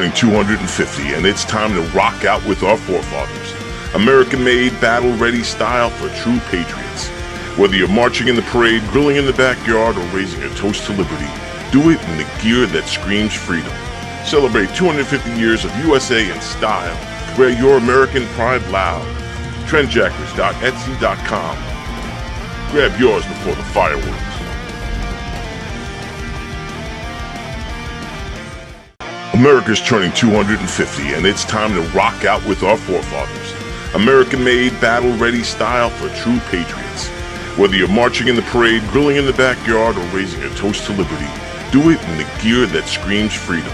turning 250, and it's time to rock out with our forefathers. American-made, battle-ready style for true patriots. Whether you're marching in the parade, grilling in the backyard, or raising a toast to liberty, do it in the gear that screams freedom. Celebrate 250 years of USA in style. Wear your American pride loud. Trendjackers.etsy.com. Grab yours before the fireworks. America's turning 250, and it's time to rock out with our forefathers. American-made, battle-ready style for true patriots. Whether you're marching in the parade, grilling in the backyard, or raising a toast to liberty, do it in the gear that screams freedom.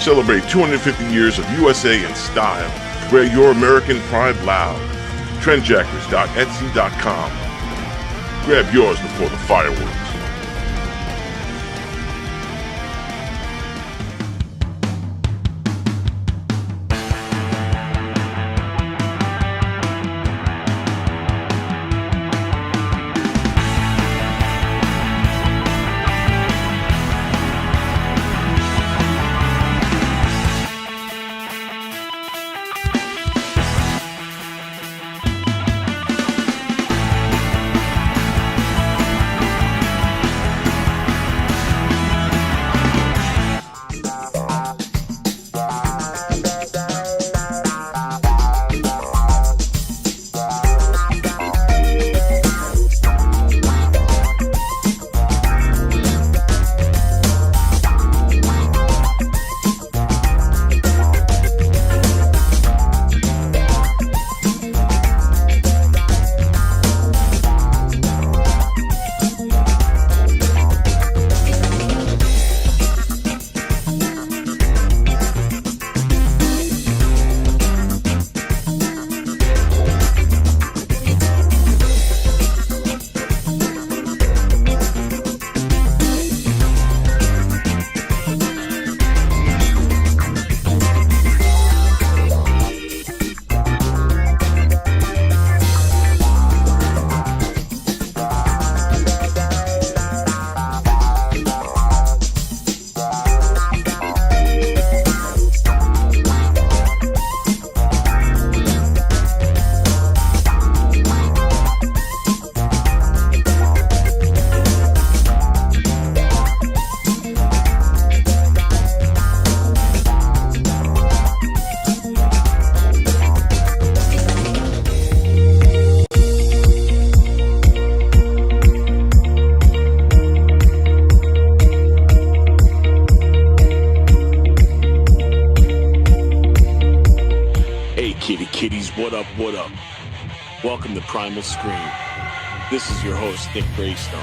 Celebrate 250 years of USA in style. Wear your American pride loud. Trendjackers.etsy.com. Grab yours before the fireworks. What up? Welcome to Primal Scream. This is your host, Nick Graystone.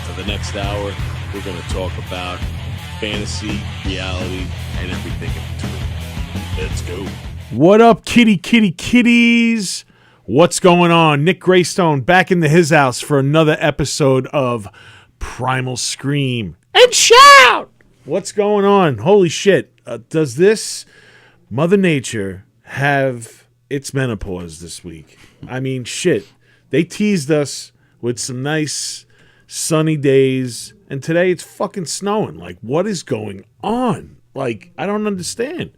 For the next hour, we're going to talk about fantasy, reality, and everything in between. Let's go. What up, kitties? What's going on? Nick Graystone back into his house for another episode of Primal Scream. And shout! What's going on? Holy shit. Does this Mother Nature have its menopause this week? I mean, shit. They teased us with some nice sunny days, and today it's fucking snowing. Like, what is going on? Like, I don't understand.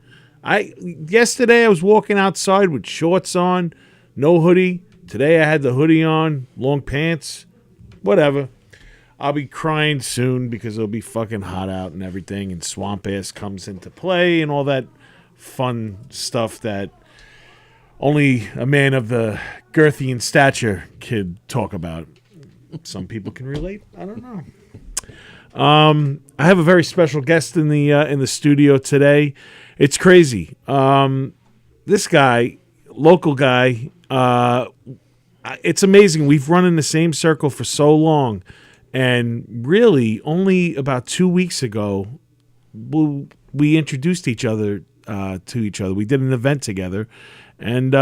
Yesterday I was walking outside with shorts on, no hoodie. Today I had the hoodie on, long pants, whatever. I'll be crying soon because it'll be fucking hot out and everything, and swamp ass comes into play and all that fun stuff that only a man of the Girthian stature could talk about. Some people can relate. I don't know. I have a very special guest in the studio today. It's crazy. This guy, local guy, it's amazing. We've run in the same circle for so long, and really only about 2 weeks ago, we introduced each other to each other. We did an event together. And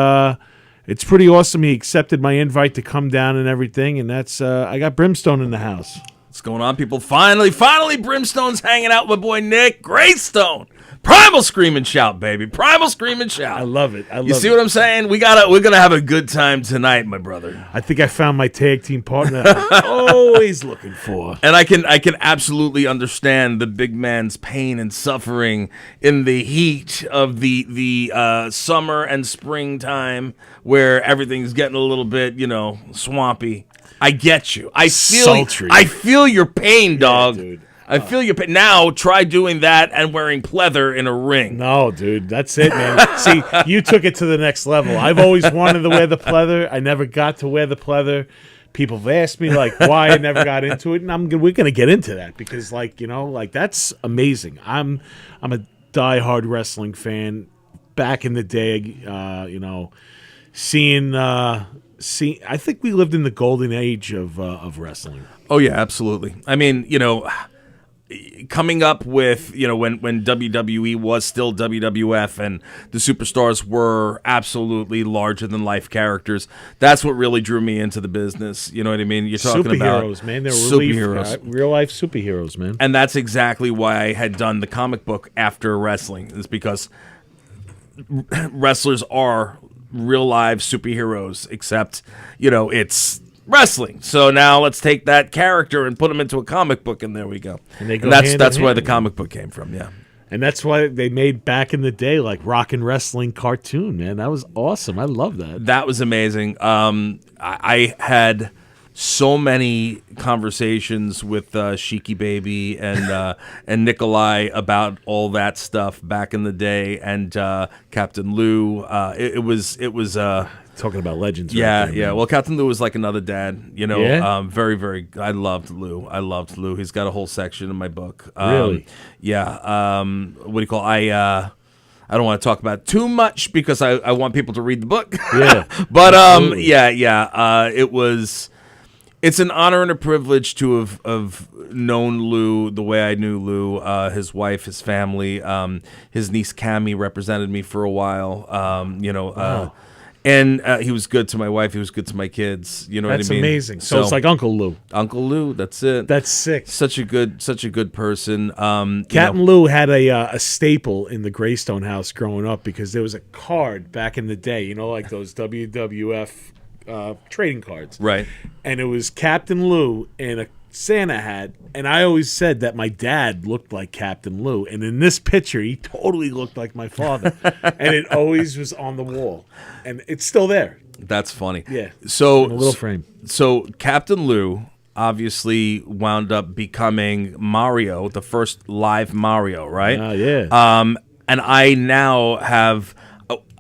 it's pretty awesome. He accepted my invite to come down and everything. And that's I got Brimstone in the house. What's going on, people? Finally, Brimstone's hanging out with my boy Nick Graystone. Primal Scream and Shout, baby. Primal Scream and Shout. I love it. You see what I'm saying? We're gonna have a good time tonight, my brother. I think I found my tag team partner I'm always looking for. And I can absolutely understand the big man's pain and suffering in the heat of the summer and springtime where everything's getting a little bit, swampy. I get you. I feel your pain, dog. Yeah, dude. I feel your pain. Now try doing that and wearing pleather in a ring. No, dude, that's it, man. See, you took it to the next level. I've always wanted to wear the pleather. I never got to wear the pleather. People have asked me why I never got into it, and we're gonna get into that because that's amazing. I'm a diehard wrestling fan. Back in the day, seeing. I think we lived in the golden age of wrestling. Oh yeah, absolutely. I mean, coming up with when WWE was still WWF and the superstars were absolutely larger than life characters. That's what really drew me into the business. You know what I mean? You're talking superheroes, about man. They're superheroes, real life superheroes, man. And that's exactly why I had done the comic book after wrestling. Is because wrestlers are real live superheroes, except it's wrestling. So now let's take that character and put him into a comic book, and there we go. And they go that's where the comic book came from. Yeah, and that's why they made back in the day Rock and Wrestling cartoon. Man, that was awesome. I love that. That was amazing. I had so many conversations with Sheiky Baby and Nikolai about all that stuff back in the day, and Captain Lou. It was talking about legends. Yeah, right there, yeah. man. Well, Captain Lou was like another dad. Yeah? Very, very. I loved Lou. He's got a whole section in my book. Really? Yeah. What do you call? I don't want to talk about it too much because I want people to read the book. Yeah. But absolutely. yeah. It's an honor and a privilege to have known Lou the way I knew Lou, his wife, his family, his niece Cammie represented me for a while. Wow. And he was good to my wife. He was good to my kids. You know what I mean? That's amazing. So it's like Uncle Lou. Uncle Lou. That's it. That's sick. Such a good person. Captain Lou had a staple in the Graystone house growing up because there was a card back in the day. Like those WWF trading cards. Right. And it was Captain Lou in a Santa hat, and I always said that my dad looked like Captain Lou, and in this picture he totally looked like my father. And it always was on the wall, and it's still there. That's funny. Yeah. So in a little frame. So Captain Lou obviously wound up becoming Mario, the first live Mario, right? Yeah. And I now have,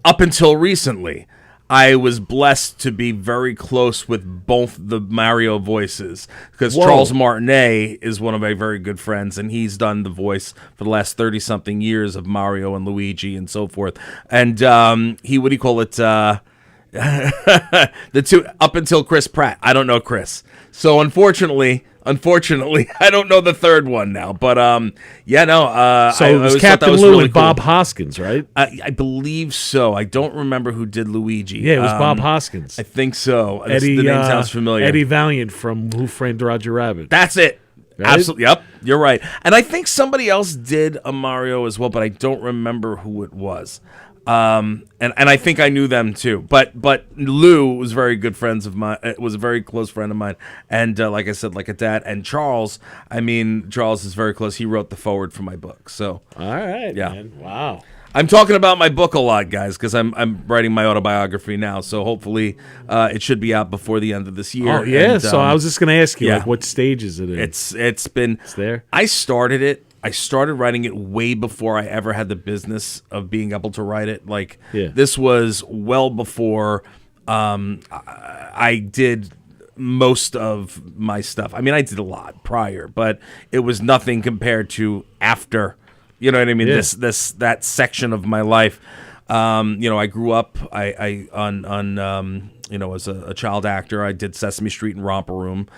up until recently, I was blessed to be very close with both the Mario voices because Charles Martinet is one of my very good friends, and he's done the voice for the last 30-something years of Mario and Luigi and so forth. And the two up until Chris Pratt. I don't know Chris. So unfortunately, I don't know the third one now, but so it was Captain Lou really and cool. Bob Hoskins, right? I believe so. I don't remember who did Luigi. Yeah, it was Bob Hoskins. I think so. Eddie, the name sounds familiar. Eddie Valiant from Who Framed Roger Rabbit. That's it. Right? Absolutely. Yep, you're right. And I think somebody else did a Mario as well, but I don't remember who it was. And I think I knew them too, but Lou was very good friends of mine. Was a very close friend of mine, and like I said, like a dad. And Charles, Charles is very close. He wrote the foreword for my book. So all right, yeah, man. Wow. I'm talking about my book a lot, guys, because I'm writing my autobiography now. So hopefully, it should be out before the end of this year. Oh yeah. And, so I was just going to ask you, yeah. what stage is it in? It's there. I started writing it way before I ever had the business of being able to write it. This was well before I did most of my stuff. I did a lot prior, but it was nothing compared to after. You know what I mean? Yeah. That section of my life. I grew up. As a child actor, I did Sesame Street and Romper Room.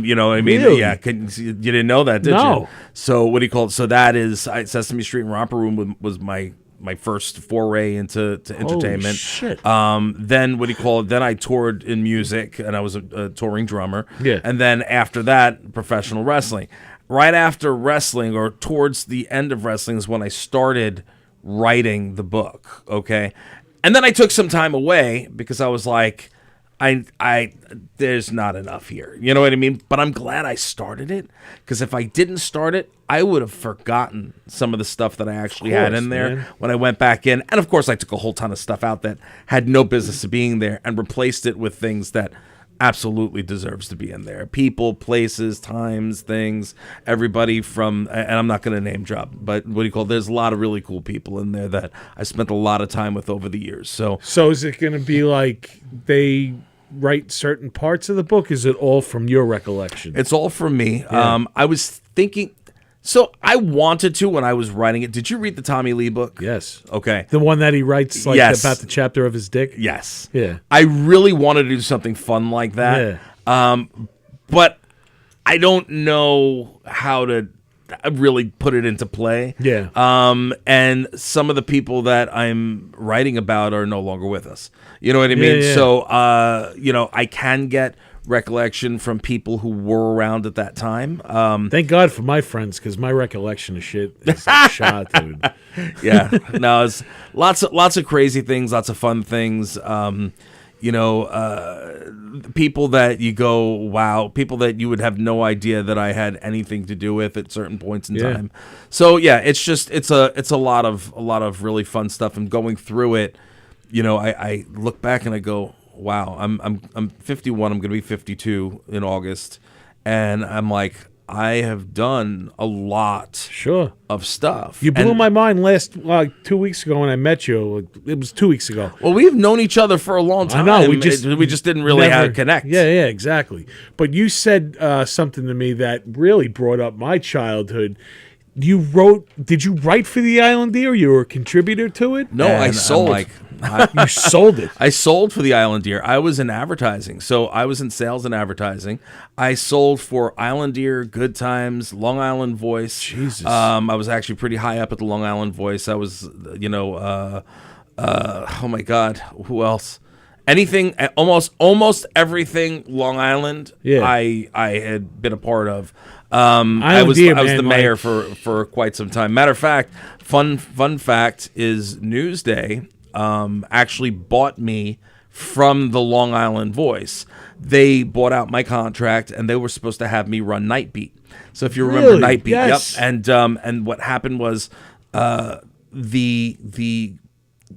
You know what I mean? Really? Yeah. You didn't know that, did No. you? So what do you call it? So that is Sesame Street and Romper Room was my my first foray into entertainment. Shit. Then then I toured in music, and I was a touring drummer. Yeah. And then after that, professional wrestling. Right after wrestling, or towards the end of wrestling, is when I started writing the book. Okay. And then I took some time away because I was like, there's not enough here. You know what I mean? But I'm glad I started it, because if I didn't start it, I would have forgotten some of the stuff that I actually had in there, man, when I went back in. And of course, I took a whole ton of stuff out that had no business being there and replaced it with things that absolutely deserves to be in there. People, places, times, things, everybody from, and I'm not going to name drop, but there's a lot of really cool people in there that I spent a lot of time with over the years. So is it going to be like they write certain parts of the book? Is it all from your recollection? It's all from me. Yeah. I was thinking, so I wanted to when I was writing it. Did you read the Tommy Lee book? Yes. Okay. The one that he writes Yes. about the chapter of his dick? Yes. Yeah. I really wanted to do something fun like that. Yeah. But I don't know how to really put it into play. Yeah. And some of the people that I'm writing about are no longer with us. You know what I mean? Yeah. So, I can get recollection from people who were around at that time. Thank God for my friends, because my recollection of shit is a shot, dude. Yeah. No, it's lots of crazy things, lots of fun things. People that you go, wow, people that you would have no idea that I had anything to do with at certain points in time. So yeah, it's a lot of really fun stuff. And going through it, I look back and I go, wow, I'm 51. I'm going to be 52 in August, and I'm like, I have done a lot of stuff. You blew my mind last 2 weeks ago when I met you. It was 2 weeks ago. Well, we've known each other for a long time. I know. We just didn't really have to connect. Yeah, exactly. But you said something to me that really brought up my childhood. Did you write for the Islandeer? You were a contributor to it? No, I sold. You sold it. I sold for the Islandeer. I was in advertising. So I was in sales and advertising. I sold for Islandeer, Good Times, Long Island Voice. Jesus. I was actually pretty high up at the Long Island Voice. I was, oh my God, who else? Anything, almost everything Long Island, I had been a part of. I was the mayor for quite some time. Matter of fact, fun fact is Newsday actually bought me from the Long Island Voice. They bought out my contract, and they were supposed to have me run Night Beat. So if you remember Night Beat, yes. Yep. And what happened was the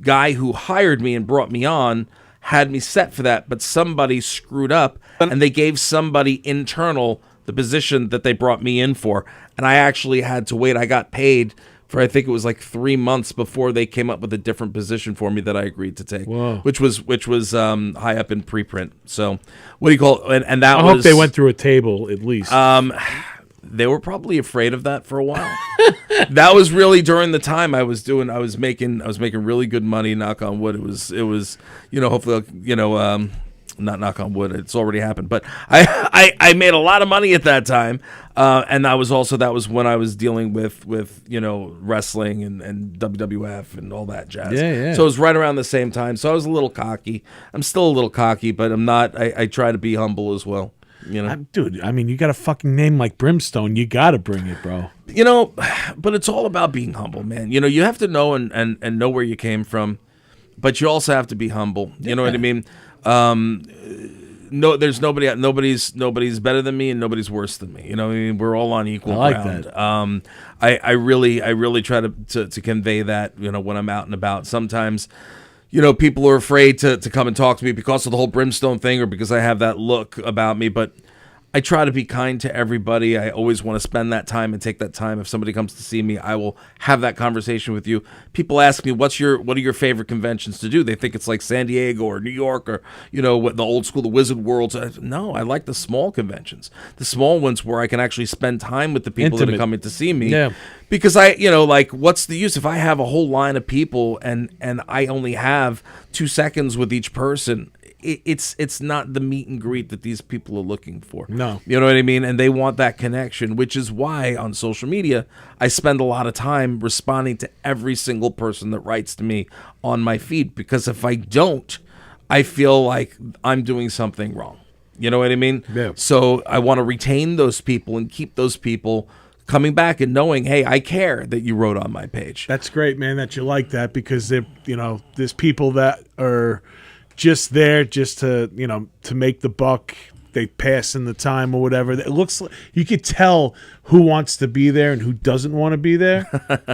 guy who hired me and brought me on had me set for that, but somebody screwed up, and they gave somebody internal the position that they brought me in for, and I actually had to wait. I got paid for, I think it was like 3 months before they came up with a different position for me that I agreed to take. Whoa. which was high up in preprint. So what do you call it? And that I hope they went through a table at least. They were probably afraid of that for a while. That was really during the time I was making really good money. Knock on wood. It was hopefully not knock on wood. It's already happened, but I made a lot of money at that time, and that was when I was dealing with wrestling and WWF and all that jazz. Yeah. So it was right around the same time. So I was a little cocky. I'm still a little cocky, but I'm not. I try to be humble as well. Dude, I mean, you got a fucking name like Brimstone. You got to bring it, bro. But it's all about being humble, man. You have to know and know where you came from, but you also have to be humble. You know what I mean? No, there's nobody's better than me and nobody's worse than me. I mean, we're all on equal ground. That. I really try to convey that, when I'm out and about. Sometimes, people are afraid to come and talk to me because of the whole Brimstone thing or because I have that look about me, but I try to be kind to everybody. I always want to spend that time and take that time. If somebody comes to see me, I will have that conversation with you. People ask me, what are your favorite conventions to do? They think it's like San Diego or New York or, what the old school, the Wizard World. No, I like the small conventions, the small ones where I can actually spend time with the people that are coming to see me. Yeah. Because what's the use if I have a whole line of people and I only have 2 seconds with each person? it's not the meet and greet that these people are looking for. No. You know what I mean? And they want that connection, which is why on social media I spend a lot of time responding to every single person that writes to me on my feed, because if I don't, I feel like I'm doing something wrong. You know what I mean? Yeah. So I want to retain those people and keep those people coming back and knowing, hey, I care that you wrote on my page. That's great, man, that you like that, because there's people that are just there just to, to make the buck. They pass in the time or whatever. It looks like you could tell who wants to be there and who doesn't want to be there.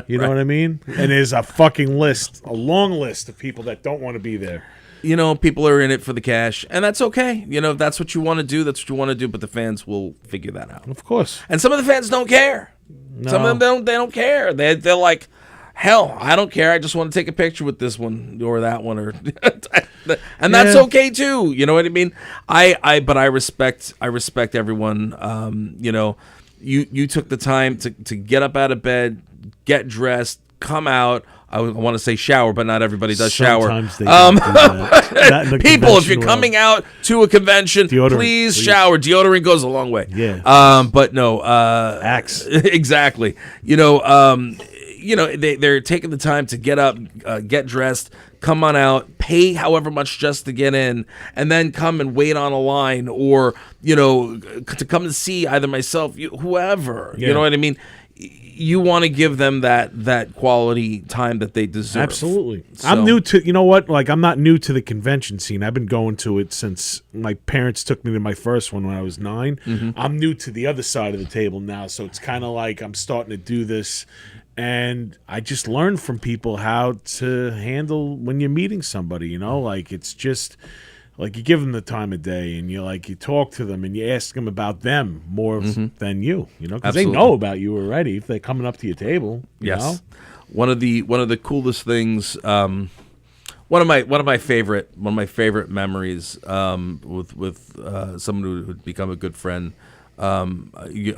You know what I mean? And there's a fucking list, a long list of people that don't want to be there. People are in it for the cash, and that's okay. If that's what you want to do, that's what you want to do, but the fans will figure that out. Of course. And some of the fans don't care. No. Some of them they don't care. They're like, hell, I don't care. I just want to take a picture with this one or that one, and that's okay too. You know what I mean? But I respect everyone. You took the time to get up out of bed, get dressed, come out. I want to say shower, but not everybody does shower. Sometimes they don't do that. Not in the People, if you're conventional coming out to a convention, please shower. Deodorant goes a long way. Yeah. But no. Axe. Exactly. They're taking the time to get up, get dressed, come on out, pay however much just to get in, and then come and wait on a line, or to come to see either myself, whoever. Yeah. You know what I mean? You want to give them that quality time that they deserve. Absolutely. So, I'm new to, I'm not new to the convention scene. I've been going to it since my parents took me to my first one when I was 9. Mm-hmm. I'm new to the other side of the table now, so it's kind of like I'm starting to do this, and I just learned from people how to handle when you're meeting somebody, it's just... Like, you give them the time of day, and you talk to them, and you ask them about them more than you, because they know about you already if they're coming up to your table. You know? One of the coolest things, one of my favorite memories with someone who would become a good friend. Are you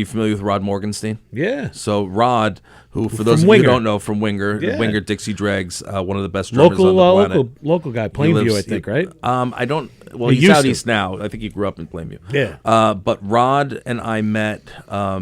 familiar with Rod Morgenstein? Yeah. So Rod, who for those of you who don't know, from Winger, Winger Dixie Dregs, one of the best drummers on the planet. Local guy, Plainview, I think, right? I don't. Well, he's out east now. I think he grew up in Plainview. Yeah. But Rod and I met at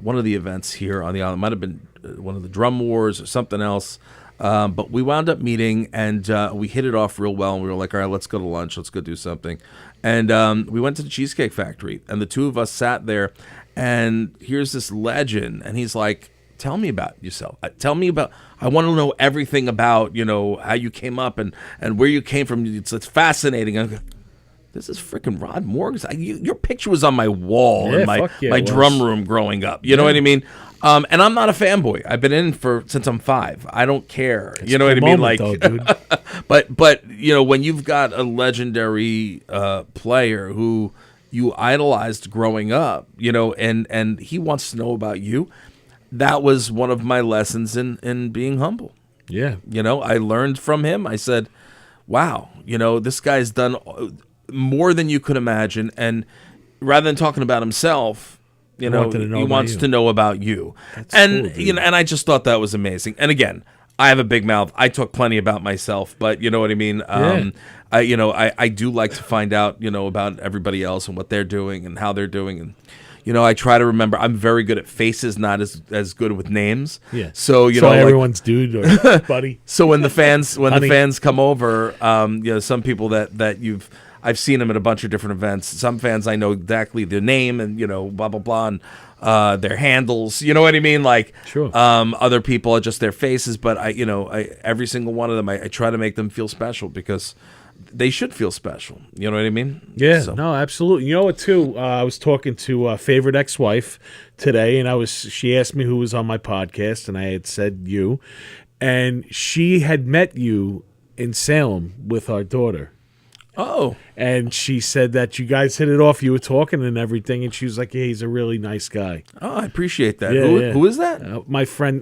one of the events here on the island. It might have been one of the Drum Wars or something else. But we wound up meeting, and we hit it off real well. And we were like, all right, let's go to lunch. Let's go do something. And we went to the Cheesecake Factory, and the two of us sat there, and here's this legend, and he's like, tell me about yourself. I want to know everything about, how you came up and where you came from. It's fascinating. I go, this is freaking Rod Morgan. Your picture was on my wall in my drum room growing up. You know what I mean? And I'm not a fanboy. I've been in since I'm 5. I don't care. You know what I mean? Like, though, dude. but when you've got a legendary player who you idolized growing up, and he wants to know about you, that was one of my lessons in being humble. Yeah. I learned from him. I said, wow, this guy's done more than you could imagine, and rather than talking about himself, he wants to know about you. That's and cool, and I just thought that was amazing. And again, I have a big mouth. I talk plenty about myself, but you know what I mean. I do like to find out about everybody else and what they're doing and how they're doing, and I try to remember. I'm very good at faces, not as good with names. Yeah. So everyone's dude or buddy. So when the fans come over, some people that I've seen them at a bunch of different events. Some fans I know exactly their name and blah blah blah and their handles. You know what I mean? Like, sure. Other people are just their faces, but I every single one of them I try to make them feel special because they should feel special. You know what I mean? Yeah. So. No, absolutely. You know what? Too. I was talking to favorite ex-wife today, and she asked me who was on my podcast, and I had said you, and she had met you in Salem with our daughter. Oh. And she said that you guys hit it off. You were talking and everything, and she was like, "Yeah, he's a really nice guy." Oh, I appreciate that. Yeah, Who is that? My friend.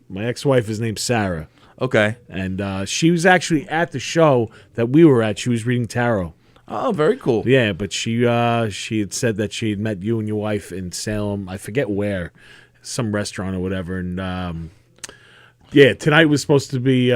My ex-wife is named Sarah. Okay. And she was actually at the show that we were at. She was reading tarot. Oh, very cool. Yeah, but she had said that she had met you and your wife in Salem. I forget where, some restaurant or whatever. And tonight was supposed to be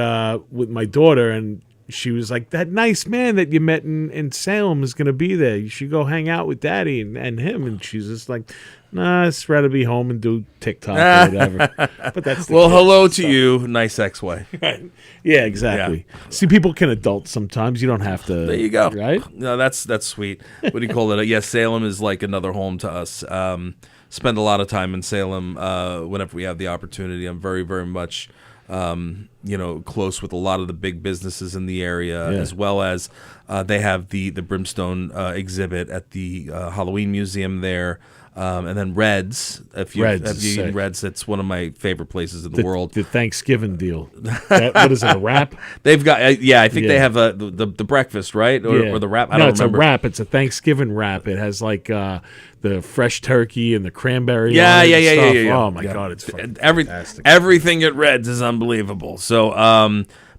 with my daughter, and she was like, that nice man that you met in Salem is going to be there. You should go hang out with Daddy and him. And she's just like, nah, I'd rather be home and do TikTok or whatever. But that's the Well, kid, hello to so. you, nice ex-wife. Yeah, exactly. Yeah. See, people can adult sometimes. You don't have to. There you go. Right? No, that's sweet. What do you call it? Yes, Salem is like another home to us. Spend a lot of time in Salem whenever we have the opportunity. I'm very, very much, close with a lot of the big businesses in the area, as well as they have the Brimstone exhibit at the Halloween Museum there. And then Red's, if you've eaten Red's, that's one of my favorite places in the world. The Thanksgiving deal. What is it, a wrap? They've got, I think they have the breakfast, right? Or the wrap? I don't remember. It's a wrap. It's a Thanksgiving wrap. It has like the fresh turkey and the cranberry. Yeah. Oh my God, it's fantastic. Everything at Red's is unbelievable. So,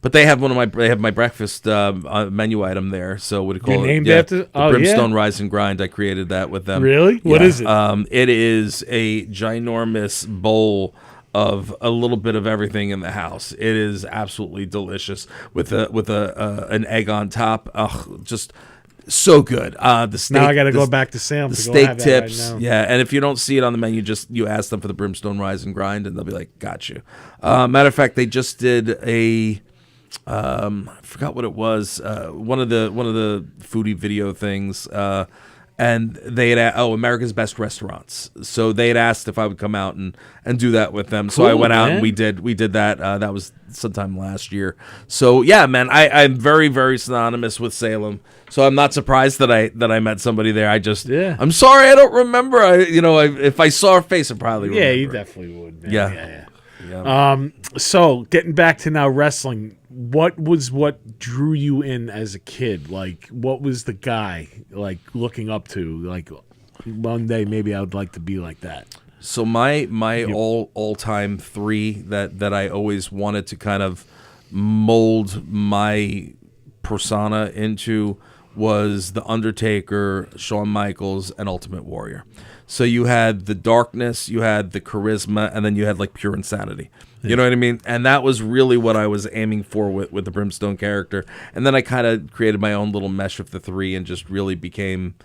but they have my breakfast menu item there. So what do you call it? Named after the Brimstone Rise and Grind. I created that with them. Really? What is it? It is a ginormous bowl of a little bit of everything in the house. It is absolutely delicious with an egg on top. Ugh, just so good. The steak, now I got to go back to Sam. The to steak go have tips, that right now. yeah. And if you don't see it on the menu, you ask them for the Brimstone Rise and Grind, and they'll be like, "Got you." Matter of fact, they just did a. I forgot what it was. One of the foodie video things, and they had America's Best Restaurants. So they had asked if I would come out and do that with them. So I went out and we did that. That was sometime last year. So yeah, man, I'm very, very synonymous with Salem. So I'm not surprised that I met somebody there. I'm sorry, I don't remember. If I saw her face, I probably would. Yeah, you definitely would. Man. Yeah. So getting back to now wrestling, what drew you in as a kid? Like, what was the guy like looking up to? Like, one day maybe I would like to be like that. So my all time three that I always wanted to kind of mold my persona into was The Undertaker, Shawn Michaels, and Ultimate Warrior. So you had the darkness, you had the charisma, and then you had like pure insanity. You know what I mean? And that was really what I was aiming for with the Brimstone character. And then I kind of created my own little mesh of the three and just really became,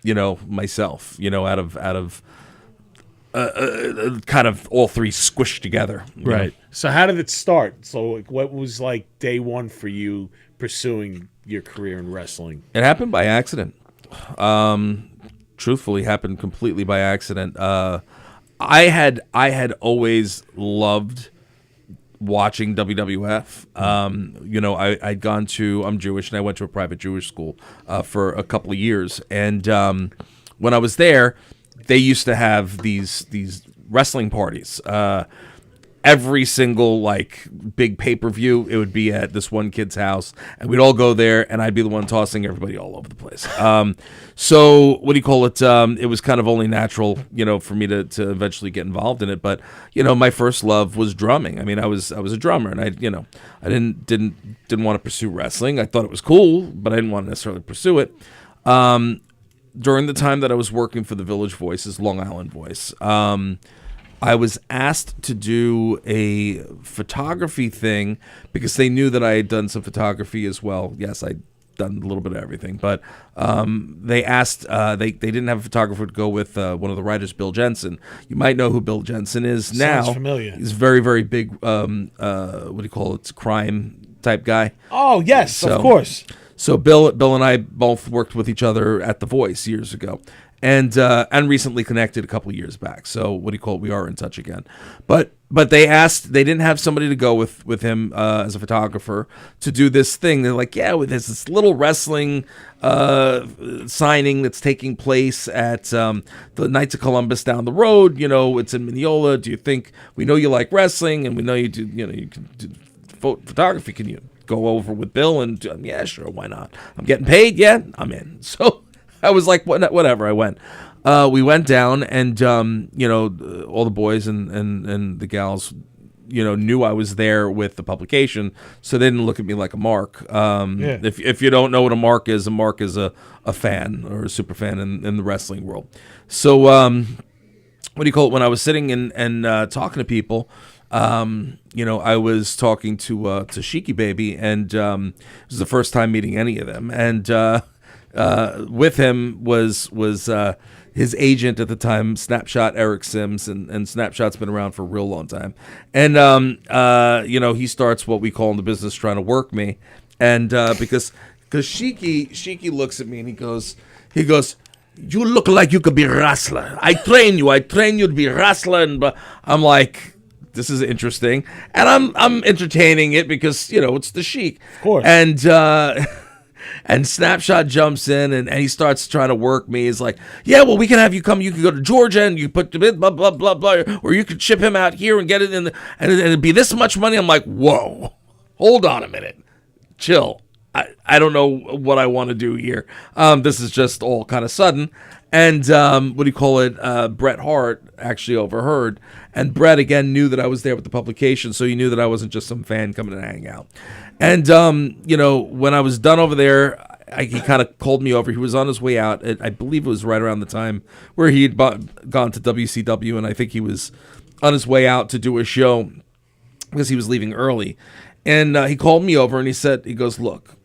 myself, out of kind of all three squished together. Right. So how did it start? So like, what was like day one for you pursuing your career in wrestling? It happened by accident. Truthfully, happened completely by accident. I had always loved watching WWF. I'd gone to, I'm Jewish, and I went to a private Jewish school for a couple of years. And when I was there, they used to have these wrestling parties. Every single big pay-per-view, it would be at this one kid's house, and we'd all go there, and I'd be the one tossing everybody all over the place. So what do you call it? It was kind of only natural, for me to eventually get involved in it. But my first love was drumming. I mean, I was a drummer, and I didn't want to pursue wrestling. I thought it was cool, but I didn't want to necessarily pursue it. During the time that I was working for the Village Voices, Long Island Voice, I was asked to do a photography thing because they knew that I had done some photography as well. Yes, I'd done a little bit of everything, but they asked, they didn't have a photographer to go with one of the writers, Bill Jensen. You might know who Bill Jensen is now. Sounds familiar. He's very, very big, crime type guy. Oh, yes, of course. So Bill and I both worked with each other at The Voice years ago. And recently connected a couple of years back. So we are in touch again. But they didn't have somebody to go with him as a photographer to do this thing. They're like, yeah, there's this little wrestling signing that's taking place at the Knights of Columbus down the road. It's in Mineola. Do you think, we know you like wrestling and we know you do, you can do photography. Can you go over with Bill? And yeah, sure, why not? I'm getting paid. Yeah, I'm in. So I was like, whatever. I went. We went down, and all the boys and the gals, knew I was there with the publication, so they didn't look at me like a mark. If you don't know what a mark is a fan or a super fan in the wrestling world. So what do you call it? When I was sitting and talking to people, I was talking to Shiki Baby, and it was the first time meeting any of them, and with him was his agent at the time, Snapshot Eric Sims, and Snapshot's been around for a real long time, and he starts what we call in the business trying to work me, and because Shiki looks at me and he goes. You look like you could be a wrestler. I train you to be a wrestler. And I'm like, this is interesting. And I'm entertaining it because, it's the Sheik. Of course. And Snapshot jumps in and he starts trying to work me. He's like, yeah, well, we can have you come. You can go to Georgia and you put blah, blah, blah, blah. Or you could ship him out here and get it and it'd be this much money. I'm like, whoa, hold on a minute. Chill. I don't know what I want to do here. This is just all kind of sudden. And Bret Hart actually overheard. And Bret, again, knew that I was there with the publication, so he knew that I wasn't just some fan coming to hang out. And, when I was done over there, he kind of called me over. He was on his way out. I believe it was right around the time where he had gone to WCW, and I think he was on his way out to do a show because he was leaving early. And he called me over, and he goes, look,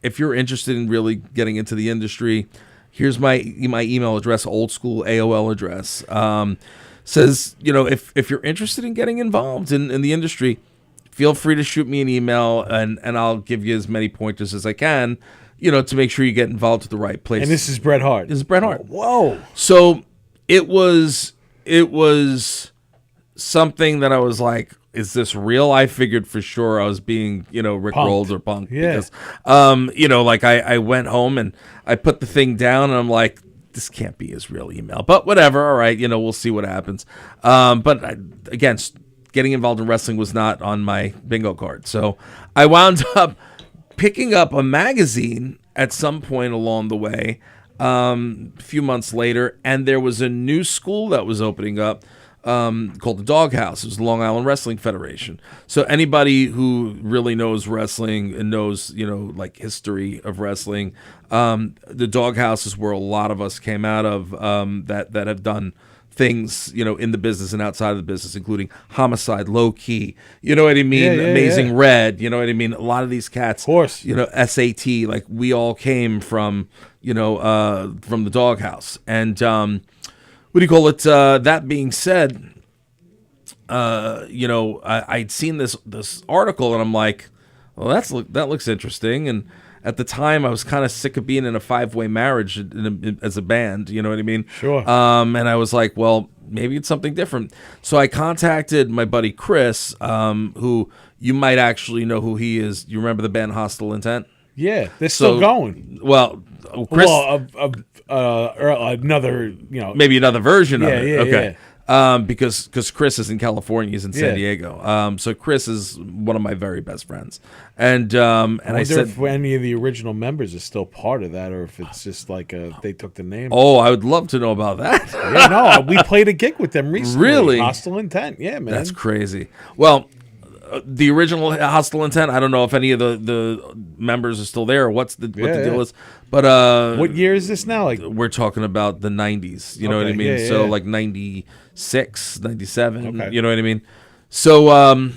if you're interested in really getting into the industry, here's my email address, old school AOL address. Says, if you're interested in getting involved in the industry, feel free to shoot me an email and I'll give you as many pointers as I can, to make sure you get involved with the right place. And this is Bret Hart. This is Bret Hart. Whoa. So it was something that I was like, is this real? I figured for sure I was being, rickrolled or punked. Yeah. Because, I went home and I put the thing down and I'm like, this can't be his real email. But whatever, all right, we'll see what happens. Again, getting involved in wrestling was not on my bingo card. So I wound up picking up a magazine at some point along the way, a few months later, and there was a new school that was opening up. Called the Doghouse. It was the Long Island Wrestling Federation. So anybody who really knows wrestling and knows, history of wrestling, the Doghouse is where a lot of us came out of that have done things, in the business and outside of the business, including Homicide, Low Key, you know what I mean? Amazing Red, you know what I mean? A lot of these cats, of course, SAT, like we all came from the Doghouse. And, that being said, I'd seen this article and I'm like, well, that looks interesting. And at the time, I was kind of sick of being in a 5-way marriage as a band. You know what I mean? Sure. And I was like, well, maybe it's something different. So I contacted my buddy Chris, who you might actually know who he is. You remember the band Hostile Intent? Yeah, they're still going. Well, Chris. Another, maybe another version of it. Yeah, okay. Because Chris is in California, he's in San Diego. So Chris is one of my very best friends, and I said, if any of the original members are still part of that, or if it's just like they took the name. Oh, I would love to know about that. Yeah, no, we played a gig with them recently. Really? Hostile Intent. Yeah, man. That's crazy. Well, the original Hostile Intent, I don't know if any of the members are still there or what the deal is. But what year is this now? Like, we're talking about the 90s, you know what I mean? Yeah, so yeah. like 96, 97, Okay. you know what I mean? So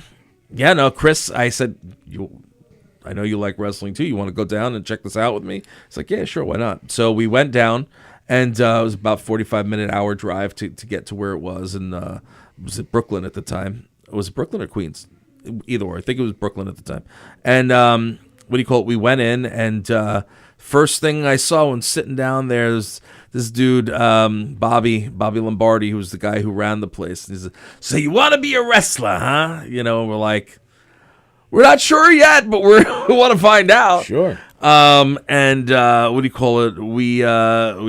Chris, I said, I know you like wrestling too. You want to go down and check this out with me? It's like, yeah, sure, why not? So we went down, and it was about 45-minute hour drive to get to where it was, and was it Brooklyn at the time? Was it Brooklyn or Queens? Either or. I think it was Brooklyn at the time. And we went in, and first thing I saw when sitting down there is this dude, Bobby Lombardi, who was the guy who ran the place. And he's like, so you want to be a wrestler, huh? We're like, we're not sure yet, but we want to find out. Sure. We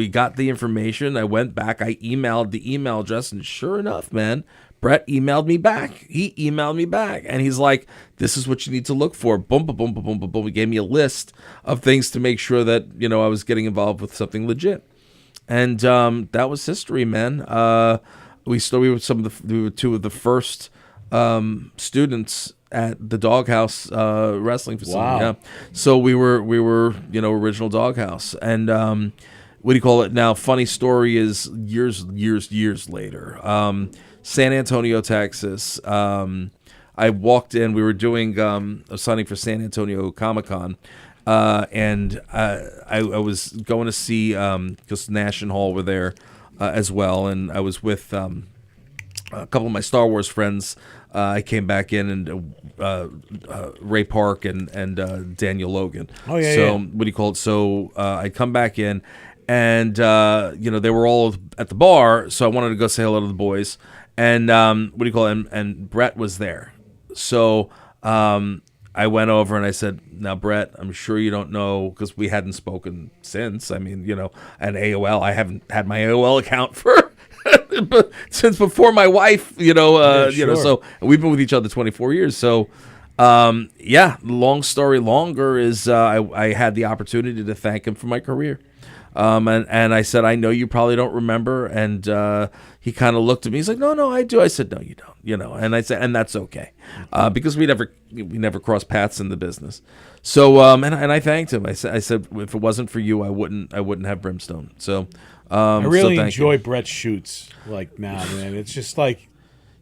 got the information. I went back. I emailed the email address, and sure enough, man, Bret emailed me back. He emailed me back, and he's like, this is what you need to look for. Boom, boom, boom, boom, boom, boom, boom. He gave me a list of things to make sure that, I was getting involved with something legit. And that was history, man. We were two of the first students at the Doghouse wrestling facility. Wow. Yeah. So we were original Doghouse. And now, funny story is years later. San Antonio, Texas. I walked in. We were doing a signing for San Antonio Comic-Con, and I was going to see because Nash and Hall were there as well, and I was with a couple of my Star Wars friends. I came back in, and Ray Park and Daniel Logan. Oh, yeah, So yeah. what do you call it? So I come back in, and they were all at the bar. So I wanted to go say hello to the boys, and what do you call it? And Brett was there. So I went over and I said, "Now, Brett, I'm sure you don't know because we hadn't spoken since. I mean, and AOL. I haven't had my AOL account for." Since before my wife, Sure. so we've been with each other 24 years. So, long story longer is I had the opportunity to thank him for my career. And I said, I know you probably don't remember. And he kind of looked at me. He's like, no, I do. I said, no, you don't, and I said, and that's okay. Because we never crossed paths in the business. So, and I thanked him. I said, if it wasn't for you, I wouldn't have Brimstone. So, I really so enjoy you. Brett's shoots. Like now, man, it's just like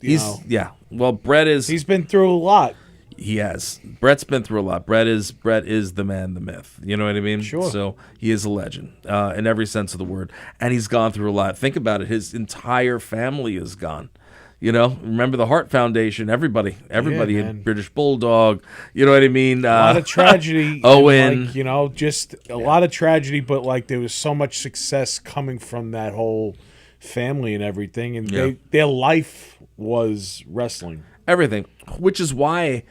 Well, Brett is. he's been through a lot. He has. Brett's been through a lot. Brett is the man, the myth. You know what I mean? Sure. So he is a legend in every sense of the word, and he's gone through a lot. Think about it. His entire family is gone. Remember the Heart Foundation. Everybody man. had British Bulldog. You know what I mean? A lot of tragedy. Owen. and, like, just a lot of tragedy, but like there was so much success coming from that whole family and everything, and their life was wrestling. Everything, which is why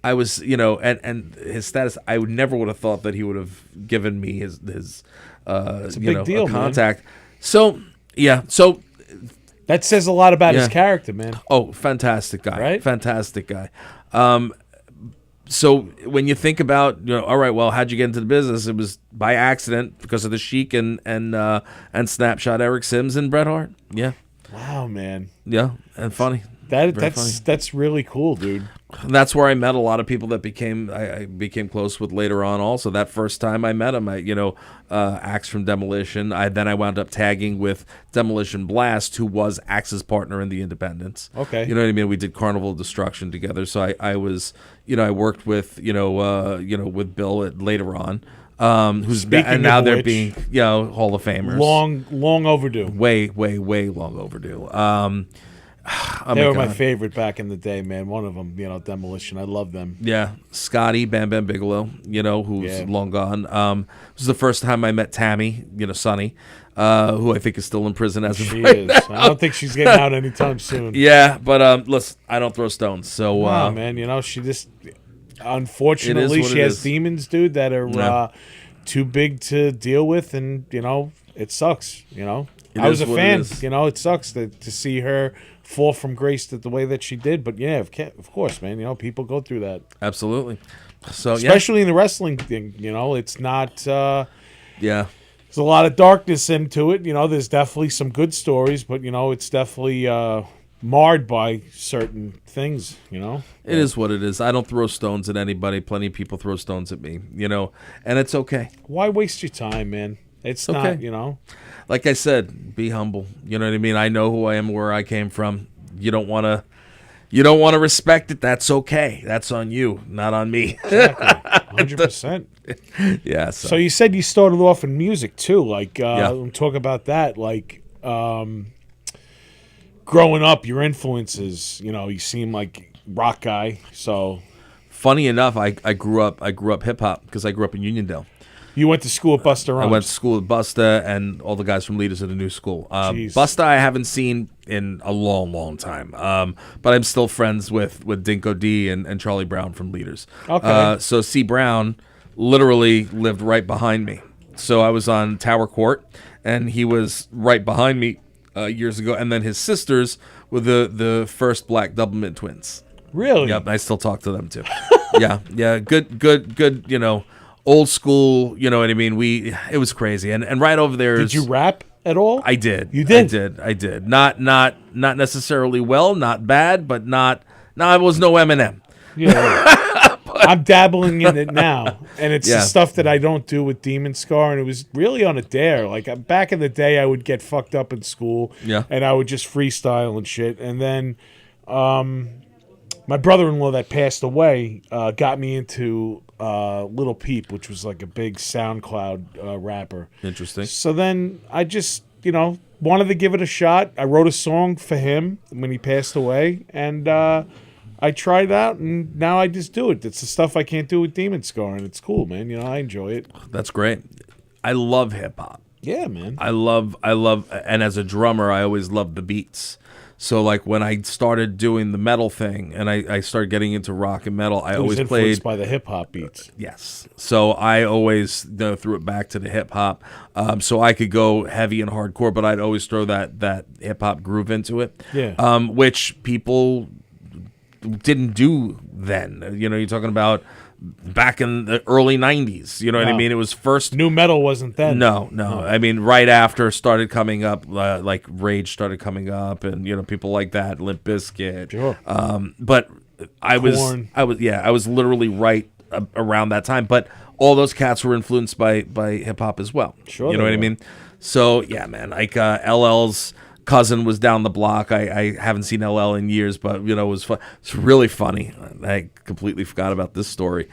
I was, and his status. I would have thought that he would have given me his It's a big deal, a man. contact. So yeah, so. That says a lot about his Yeah. character, man. Oh, fantastic guy. Right? Fantastic guy. So when you think about, all right, well, how'd you get into the business? It was by accident because of the Sheik and Snapshot, Eric Sims and Bret Hart. Yeah. Wow, man. Yeah. And funny. Very That's really cool, dude. That's where I met a lot of people that I became close with later on. Also, that first time I met him, Axe from Demolition. Then I wound up tagging with Demolition Blast, who was Axe's partner in the Independents. Okay. You know what I mean? We did Carnival of Destruction together. So I was, I worked with, with Bill later on. Who's Speaking and now of they're which, being, Hall of Famers. Long overdue. Way long overdue. They were my favorite back in the day, man. One of them, Demolition. I love them. Yeah, Scotty Bam Bam Bigelow, who's long gone. This was the first time I met Tammy, Sonny, who I think is still in prison as of She right is. now. I don't think she's getting out anytime soon. Yeah, but listen, I don't throw stones, so Wow, man. She just unfortunately what she it has is. demons, dude, that are Yeah. too big to deal with, and it sucks. I was is a what it fan. is. It sucks to see her fall from grace the way that she did. But yeah, of course, man. People go through that, absolutely. So especially in the wrestling thing. It's not. yeah. There's a lot of darkness into it. There's definitely some good stories, but it's definitely marred by certain things. It is what it is. I don't throw stones at anybody. Plenty of people throw stones at me, and it's okay. Why waste your time, man? It's okay. not. Like I said, be humble. You know what I mean? I know who I am, where I came from. You don't want to respect it. That's okay. That's on you, not on me. Exactly. 100%. Yeah. So you said you started off in music too. Like, Yeah. talk about that. Like, growing up, your influences. You seem like rock guy. So Funny enough, I grew up hip hop because I grew up in Uniondale. you went to school at Busta Rhymes. I went to school with Busta and all the guys from Leaders of the New School. Jeez. Busta I haven't seen in a long time, but I'm still friends with Dinko D and Charlie Brown from Leaders. Okay. So C. Brown literally lived right behind me. So I was on Tower Court, and he was right behind me years ago. And then his sisters were the first black Doublemint twins. Really? Yep, I still talk to them too. yeah, good. Old school, you know what I mean? It was crazy. And right over there Did you rap at all? I did. You did? I did. Not necessarily well, not bad, but not. No, I was no Eminem. Yeah. I'm dabbling in it now, and it's Yeah. the stuff that I don't do with Demon Scar, and it was really on a dare. Like back in the day, I would get fucked up in school, Yeah. and I would just freestyle and shit. And then my brother-in-law that passed away got me into Little Peep, which was like a big SoundCloud rapper. Interesting. So then I just, wanted to give it a shot. I wrote a song for him when he passed away, and I tried out, and now I just do it. It's the stuff I can't do with Demon Scar, and it's cool, man. I enjoy it. That's great. I love hip hop. Yeah, man. I love, and as a drummer, I always loved the beats. So, like, when I started doing the metal thing and I started getting into rock and metal, I It was always influenced played. by the hip-hop beats. Yes. So I always threw it back to the hip hop. So I could go heavy and hardcore, but I'd always throw that hip hop groove into it. Yeah. Which people didn't do then. You're talking about back in the early 90s. You know what I No. mean? It was first. New metal wasn't then. No. I mean, right after started coming up, like Rage started coming up, and people like that, Limp Bizkit. Sure. But I Korn. was literally right around that time. But all those cats were influenced by hip hop as well. Sure You know they what I were. mean? So yeah, man. Like LL's cousin was down the block. I haven't seen LL in years, but it was fun. It's really funny. I completely forgot about this story.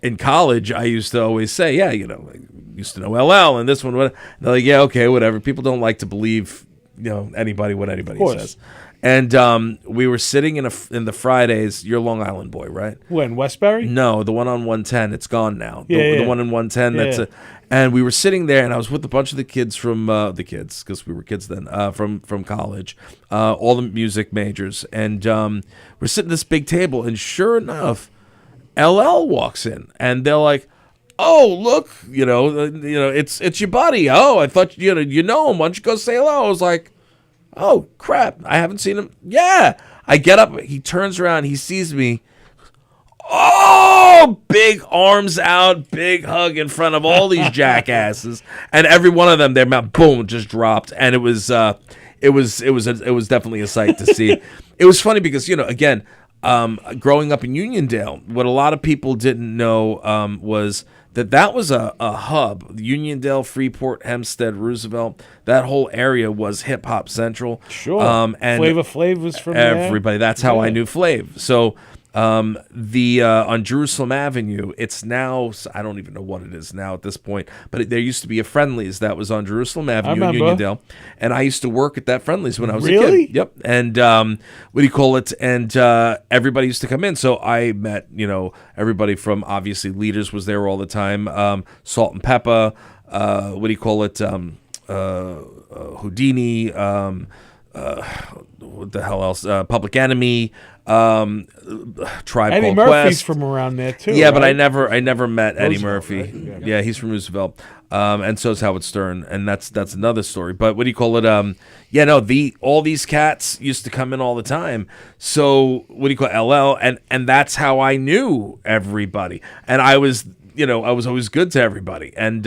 In college, I used to always say, I used to know LL and this one. What? They're like, yeah, okay, whatever. People don't like to believe, anybody what anybody course. says. And we were sitting in the Fridays. You're a Long Island boy, right? When, Westbury? No, the one on 110. It's gone now. Yeah, The one in 110. Yeah. That's it. And we were sitting there, and I was with a bunch of the kids from because we were kids then, from college, all the music majors, and we're sitting at this big table, and sure enough, LL walks in, and they're like, "Oh, look, it's your buddy. Oh, I thought you know him. Why don't you go say hello?" I was like, "Oh crap, I haven't seen him." Yeah, I get up. He turns around. He sees me. Oh, big arms out, big hug in front of all these jackasses, and every one of them, their mouth, boom, just dropped, and it was definitely a sight to see. It was funny because again, growing up in Uniondale, what a lot of people didn't know was that was a hub. Uniondale, Freeport, Hempstead, Roosevelt, that whole area was hip hop central. Sure. And Flavor Flav was from there. everybody. That's how I Yeah. knew Flav. So on Jerusalem Avenue, it's now, I don't even know what it is now at this point, but there used to be a Friendlies that was on Jerusalem Avenue in remember. Uniondale, and I used to work at that Friendlies when I was a Really? kid. Yep. And and everybody used to come in, so I met everybody from, obviously, Leaders was there all the time, Salt and Pepper, Houdini, what the hell else? Public Enemy, Tribe Eddie Called Murphy's Quest. from around there, too. Yeah, but right? I never met Eddie Roosevelt, Murphy. right? Yeah, he's from Roosevelt, and so is Howard Stern, and that's another story. But all these cats used to come in all the time. So LL, and that's how I knew everybody, and I was always good to everybody, and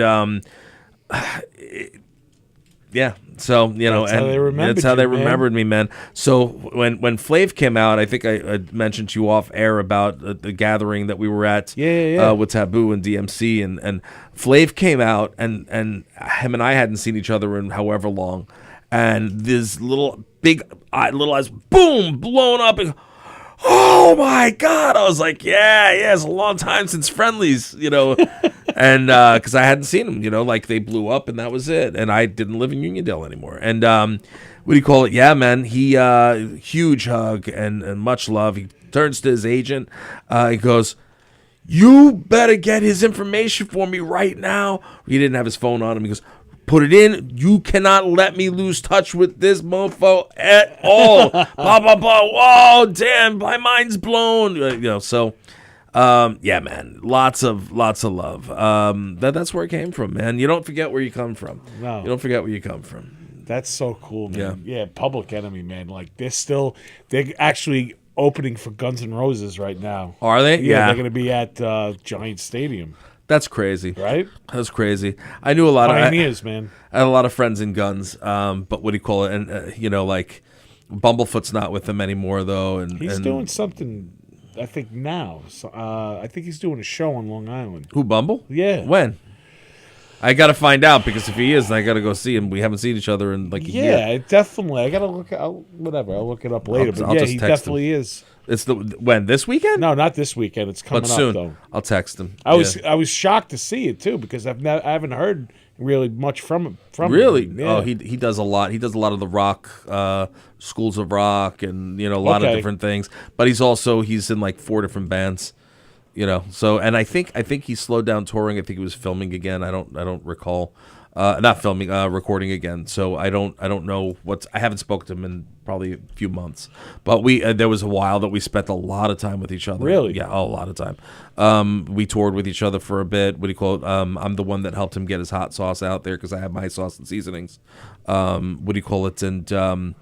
yeah. So That's how they remembered that's how you, they man. remembered me, man. So when Flav came out, I think I mentioned to you off air about the gathering that we were at, Yeah. with Taboo and DMC, and Flav came out, and him and I hadn't seen each other in however long, and this little eyes, boom, blown up, and oh my God! I was like, yeah, it's a long time since Friendlies, and because I hadn't seen them, like they blew up and that was it, and I didn't live in Uniondale anymore. And Yeah, man, he huge hug and much love. He turns to his agent. He goes, "You better get his information for me right now." He didn't have his phone on him. He goes, "Put it in. You cannot let me lose touch with this mofo at all." Blah, blah, blah. Whoa, damn, my mind's blown. So, yeah, man, lots of love. That's where it came from, man. You don't forget where you come from. No. You don't forget where you come from. That's so cool, man. Yeah, Public Enemy, man. Like, they're actually opening for Guns N' Roses right now. Are they? Yeah. They're going to be at Giant Stadium, That's crazy. right? That's crazy. I knew a lot of Pioneers, man. I had a lot of friends in Guns, but And like Bumblefoot's not with them anymore, though. And He's doing something I think now. So, I think he's doing a show on Long Island. Who, Bumble? Yeah. When? I got to find out, because if he is, then I got to go see him. We haven't seen each other in like a year. Yeah, definitely. I got to look. Whatever. I'll look it up later. I'll But just he text definitely is. It's when, this weekend? No, not this weekend. It's coming but soon. up though. I'll text him. I was shocked to see it too, because I haven't heard really much from him. Really? Yeah. Oh, he does a lot. He does a lot of the rock, schools of rock, and a lot of different things. But he's in like 4 different bands. So, and I think he slowed down touring. I think he was filming again. I don't recall. Not filming, recording again. So I don't know I haven't spoken to him in probably a few months. But there was a while that we spent a lot of time with each other. Really? Yeah, a lot of time. We toured with each other for a bit. What do you call it? I'm the one that helped him get his hot sauce out there, because I have my sauce and seasonings. What do you call it? And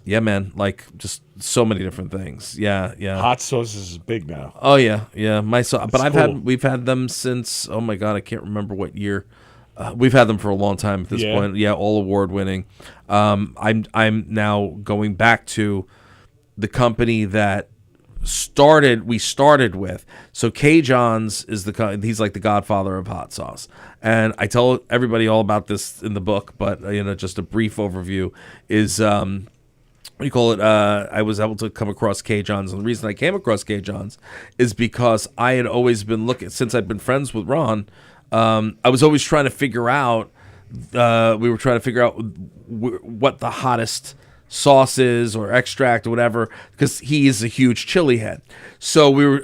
yeah, man, like just so many different things. Yeah. Hot sauces is big now. Oh yeah. My sauce, but cool. we've had them since. Oh my God, I can't remember what year. We've had them for a long time at this point. Yeah, all award winning. I'm now going back to the company that we started with. So K. John's is he's like the godfather of hot sauce. And I tell everybody all about this in the book, but just a brief overview is what do you call it? I was able to come across K. John's, and the reason I came across K. John's is because I had always been looking, since I'd been friends with Ron. I was always trying to figure out. We were trying to figure out what the hottest sauce is, or extract, or whatever, because he is a huge chili head. So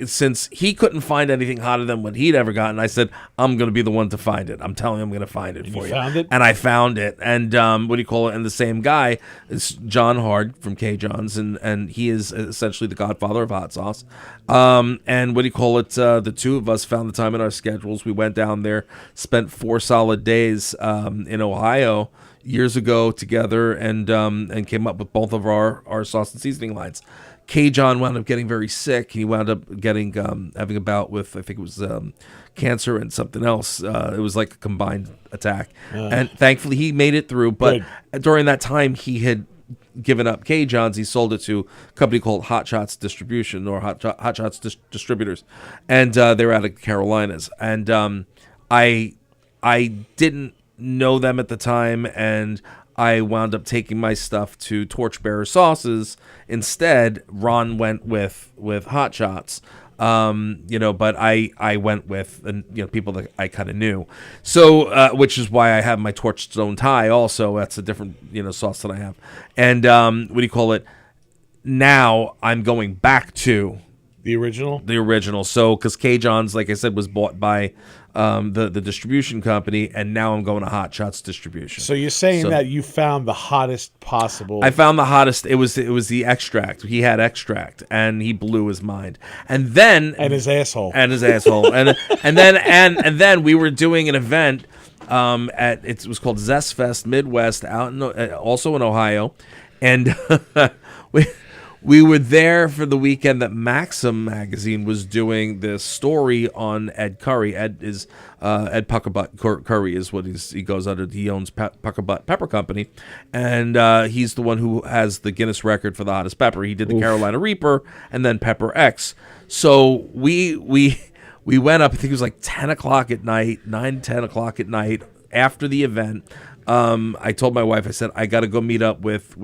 since he couldn't find anything hotter than what he'd ever gotten, I said, I'm going to be the one to find it. I'm telling you, I'm going to find it for you. Found it? And I found it. And what do you call it? And the same guy is John Hard from K. John's, and he is essentially the godfather of hot sauce. And what do you call it? The two of us found the time in our schedules. We went down there, spent 4 solid days in Ohio years ago together, and came up with both of our sauce and seasoning lines. K. John wound up getting very sick. He wound up getting having a bout with, I think it was cancer and something else. It was like a combined attack, and thankfully he made it through. But during that time, he had given up K. John's. He sold it to a company called Hot Shots Distribution, or Hot Shots Distributors, and they were out of Carolinas. And I didn't know them at the time, and I wound up taking my stuff to Torchbearer Sauces instead. Ron went with Hot Shots, but I went with people that I kind of knew. So which is why I have my Torchstone tie also. That's a different sauce that I have. And what do you call it? Now I'm going back to the original. So because K. John's, like I said, was bought by the distribution company, and now I'm going to Hot Shots Distribution. So you're saying that you found the hottest possible? I found the hottest. It was the extract. He had extract, and he blew his mind. And his asshole. And then we were doing an event it was called Zest Fest Midwest, also in Ohio, and we were there for the weekend that Maxim magazine was doing this story on Ed Curry. Ed Puckerbutt Curry is what he goes under. He owns Puckerbutt Pepper Company, and he's the one who has the Guinness record for the hottest pepper. He did the Carolina Reaper and then Pepper X. So we went up. I think it was like 10 o'clock at night, 10 o'clock at night after the event. I told my wife, I said, I got to go meet up with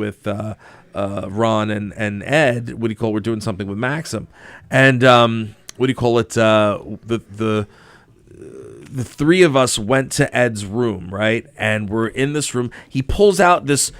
Ron and Ed. What do you call it? We're doing something with Maxim, and what do you call it? The three of us went to Ed's room, right? And we're in this room. He pulls out this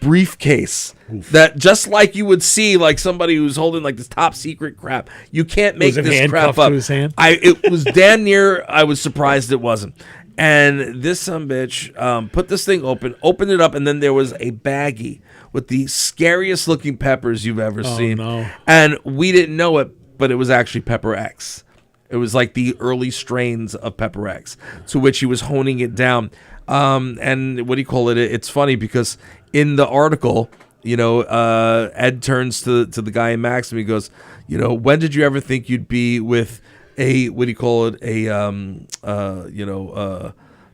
briefcase that, just like you would see, like somebody who's holding like this top secret crap. You can't make this crap up. To his hand? It was damn near. I was surprised it wasn't. And this sumbitch put this thing opened it up, and then there was a baggie with the scariest looking peppers you've ever seen. No. And we didn't know it, but it was actually Pepper X. It was like the early strains of Pepper X, to which he was honing it down. And what do you call it? It's funny because in the article, Ed turns to the guy in Maxim. He goes, when did you ever think you'd be with a, what do you call it?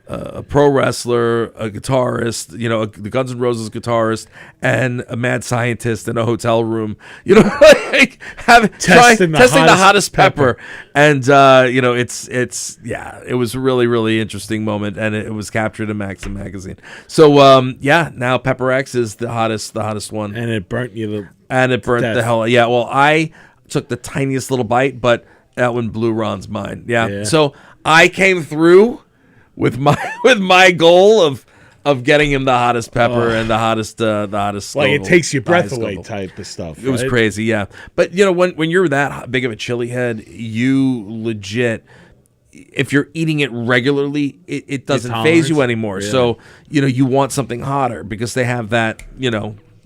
a pro wrestler, a guitarist, the Guns N' Roses guitarist, and a mad scientist in a hotel room, like testing the hottest pepper. And it was a really, really interesting moment, and it was captured in Maxim magazine. So now Pepper X is the hottest one, and it burnt you the hell. Yeah, well, I took the tiniest little bite, but that one blew Ron's mind. Yeah. So I came through with my goal of getting him the hottest pepper and the hottest like it takes your breath away type of stuff. It was crazy, yeah. But when you're that big of a chili head, you legit, if you're eating it regularly, it doesn't faze you anymore. Yeah. So you want something hotter because they have that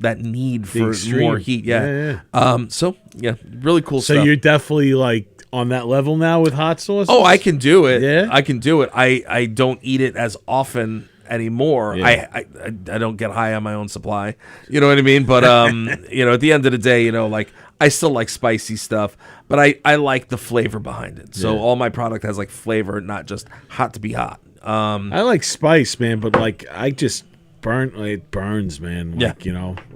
that need for more heat. Yeah. Really cool stuff. So you're definitely like on that level now with hot sauce? Oh, I can do it. Yeah, I can do it. I don't eat it as often anymore. Yeah. I don't get high on my own supply. You know what I mean? But at the end of the day, like I still like spicy stuff, but I like the flavor behind it. So all my product has like flavor, not just hot to be hot. I like spice, man, but like I just it burns, man. Like,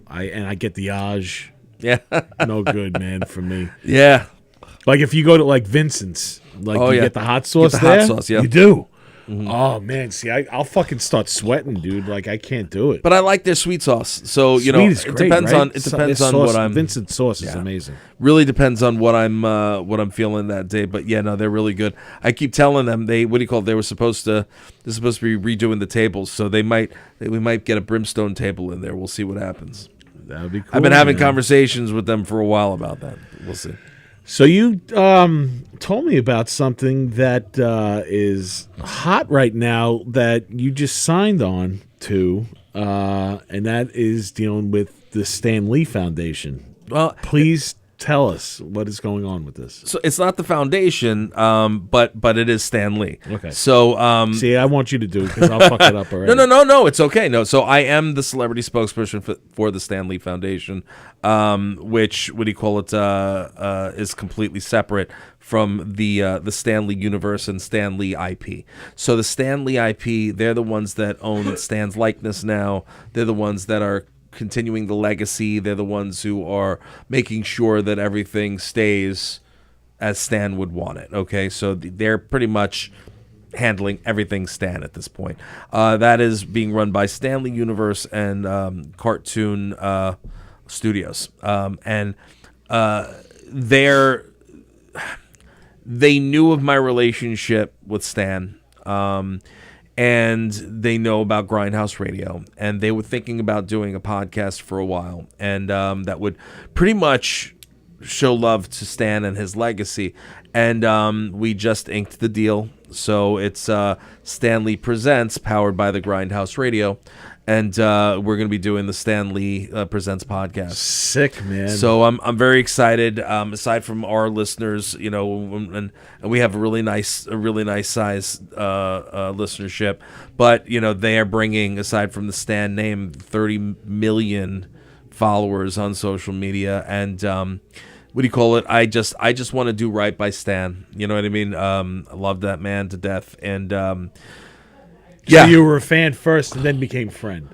I get the age. Yeah. No good, man, for me. Yeah. Like if you go to like Vincent's, like you get the hot sauce there. Hot sauce, yeah. You do. Mm-hmm. Oh man, see, I'll fucking start sweating, dude. Like I can't do it. But I like their sweet sauce. So it depends on sauce, what I'm. Vincent's sauce is amazing. Really depends on what I'm feeling that day. But they're really good. I keep telling them they were supposed to be redoing the tables, so we might get a Brimstone table in there. We'll see what happens. That would be cool. I've been having conversations with them for a while about that. We'll see. So you told me about something that is hot right now that you just signed on to, and that is dealing with the Stan Lee Foundation. Well, please tell us what is going on with this. So it's not the foundation, but it is Stan Lee. Okay. So see, I want you to do it because I'll fuck it up already. No, it's okay. No, so I am the celebrity spokesperson for the Stan Lee Foundation, which is completely separate from the Stan Lee universe and Stan Lee IP. So the Stan Lee IP, they're the ones that own Stan's likeness now. They're the ones that are continuing the legacy. They're the ones who are making sure that everything stays as Stan would want it. Okay, so they're pretty much handling everything Stan at this point. That is being run by Stanley Universe and Cartoon Studios, and they knew of my relationship with Stan. And they know about Grindhouse Radio, and they were thinking about doing a podcast for a while, and that would pretty much show love to Stan and his legacy. And we just inked the deal, so it's Stan Lee Presents, powered by the Grindhouse Radio, and we're going to be doing the Stan Lee Presents podcast. Sick, man. So I'm very excited. Aside from our listeners, and we have a really nice size listenership, but they are bringing, aside from the Stan name, 30 million followers on social media, and I just want to do right by Stan. You know what I mean? I love that man to death, and. So you were a fan first and then became friend.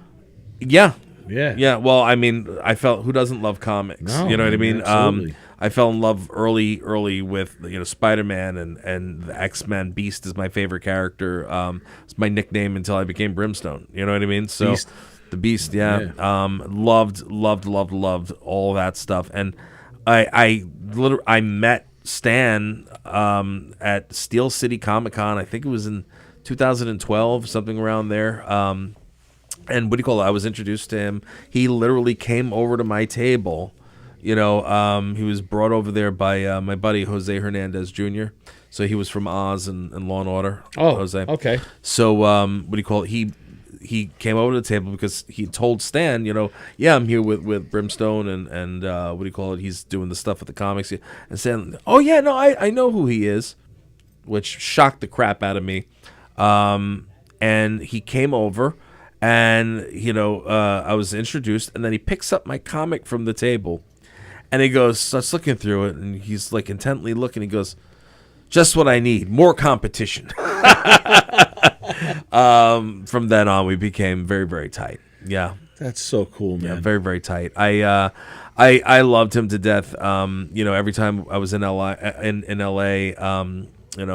Yeah. Yeah. Well, I mean, who doesn't love comics? No, you know what I mean? Absolutely. I fell in love early with Spider-Man and the X-Men. Beast is my favorite character. It's my nickname until I became Brimstone. You know what I mean? So Beast. The Beast, yeah. Loved all that stuff. And I met Stan at Steel City Comic-Con. I think it was in 2012, something around there. And I was introduced to him. He literally came over to my table. He was brought over there by my buddy Jose Hernandez Jr. So he was from Oz and Law and Order. Oh, Jose. Okay. So he came over to the table because he told Stan, I'm here with Brimstone and he's doing the stuff with the comics. And Stan, oh yeah, no, I know who he is, which shocked the crap out of me. And he came over, and I was introduced, and then he picks up my comic from the table, and he starts looking through it, and he's like intently looking. He goes, "Just what I need, more competition." From then on, we became very, very tight. Yeah. That's so cool, man. Yeah, very, very tight. I loved him to death. Every time I was in LA,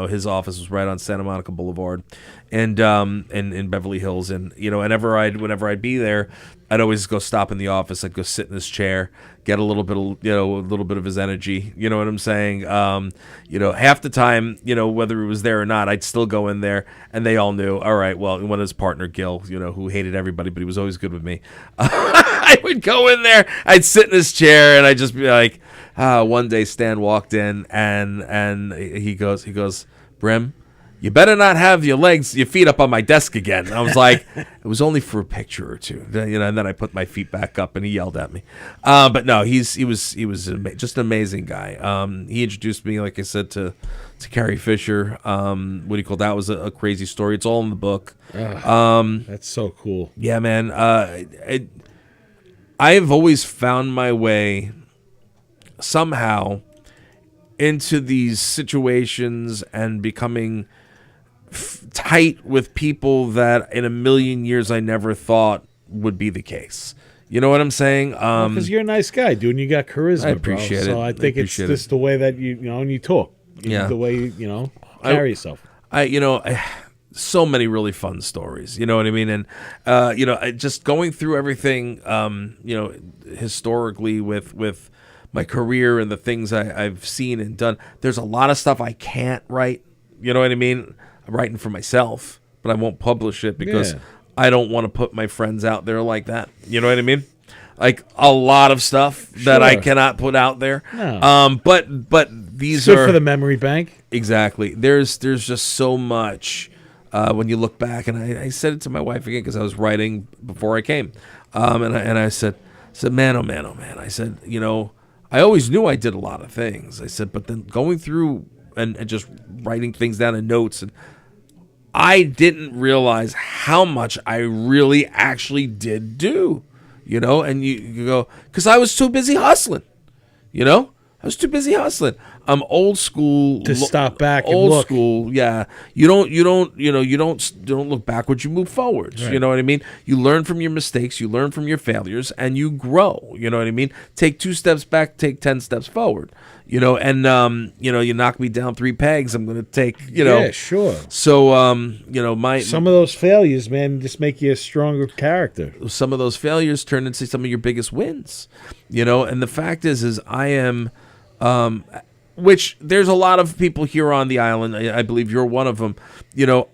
his office was right on Santa Monica Boulevard, and in Beverly Hills, and whenever I'd be there, I'd always go stop in the office. I'd go sit in his chair, get a little bit of his energy. You know what I'm saying? Half the time, whether it was there or not, I'd still go in there, and they all knew. All right, well, one of his partner Gil, who hated everybody, but he was always good with me. I would go in there, I'd sit in his chair, and I'd just be like. One day Stan walked in and he goes, Brim, you better not have your feet up on my desk again. And I was like, it was only for a picture or two, and then I put my feet back up and he yelled at me. But no, he was just an amazing guy. He introduced me, like I said, to Carrie Fisher. That was a crazy story. It's all in the book. That's so cool. Yeah, man. I have always found my way somehow into these situations and becoming tight with people that in a million years I never thought would be the case. You know what I'm saying? Because you're a nice guy, dude, and you got charisma. I appreciate it. So I think it's just the way that and you talk. Yeah. The way you carry yourself. So many really fun stories. You know what I mean? And just going through everything, historically with my career and the things I've seen and done. There's a lot of stuff I can't write. You know what I mean? I'm writing for myself, but I won't publish it because I don't want to put my friends out there like that. You know what I mean? Like a lot of stuff that I cannot put out there. No. But these good are for the memory bank. Exactly. There's just so much when you look back, and I said it to my wife again because I was writing before I came, and I said, man, oh man, oh man. I said, I always knew I did a lot of things. I said, but then going through and just writing things down in notes, and I didn't realize how much I really actually did do, and you go, because I was too busy hustling, I was too busy hustling. I'm old school. To stop back and old look. school, yeah. You don't look backwards. You move forwards. Right. You know what I mean? You learn from your mistakes. You learn from your failures, and you grow. You know what I mean? Take 2 steps back. Take 10 steps forward. You knock me down 3 pegs. I'm going to take. Yeah, sure. So some of those failures, man, just make you a stronger character. Some of those failures turn into some of your biggest wins. And the fact is I am. Which there's a lot of people here on the island. I believe you're one of them.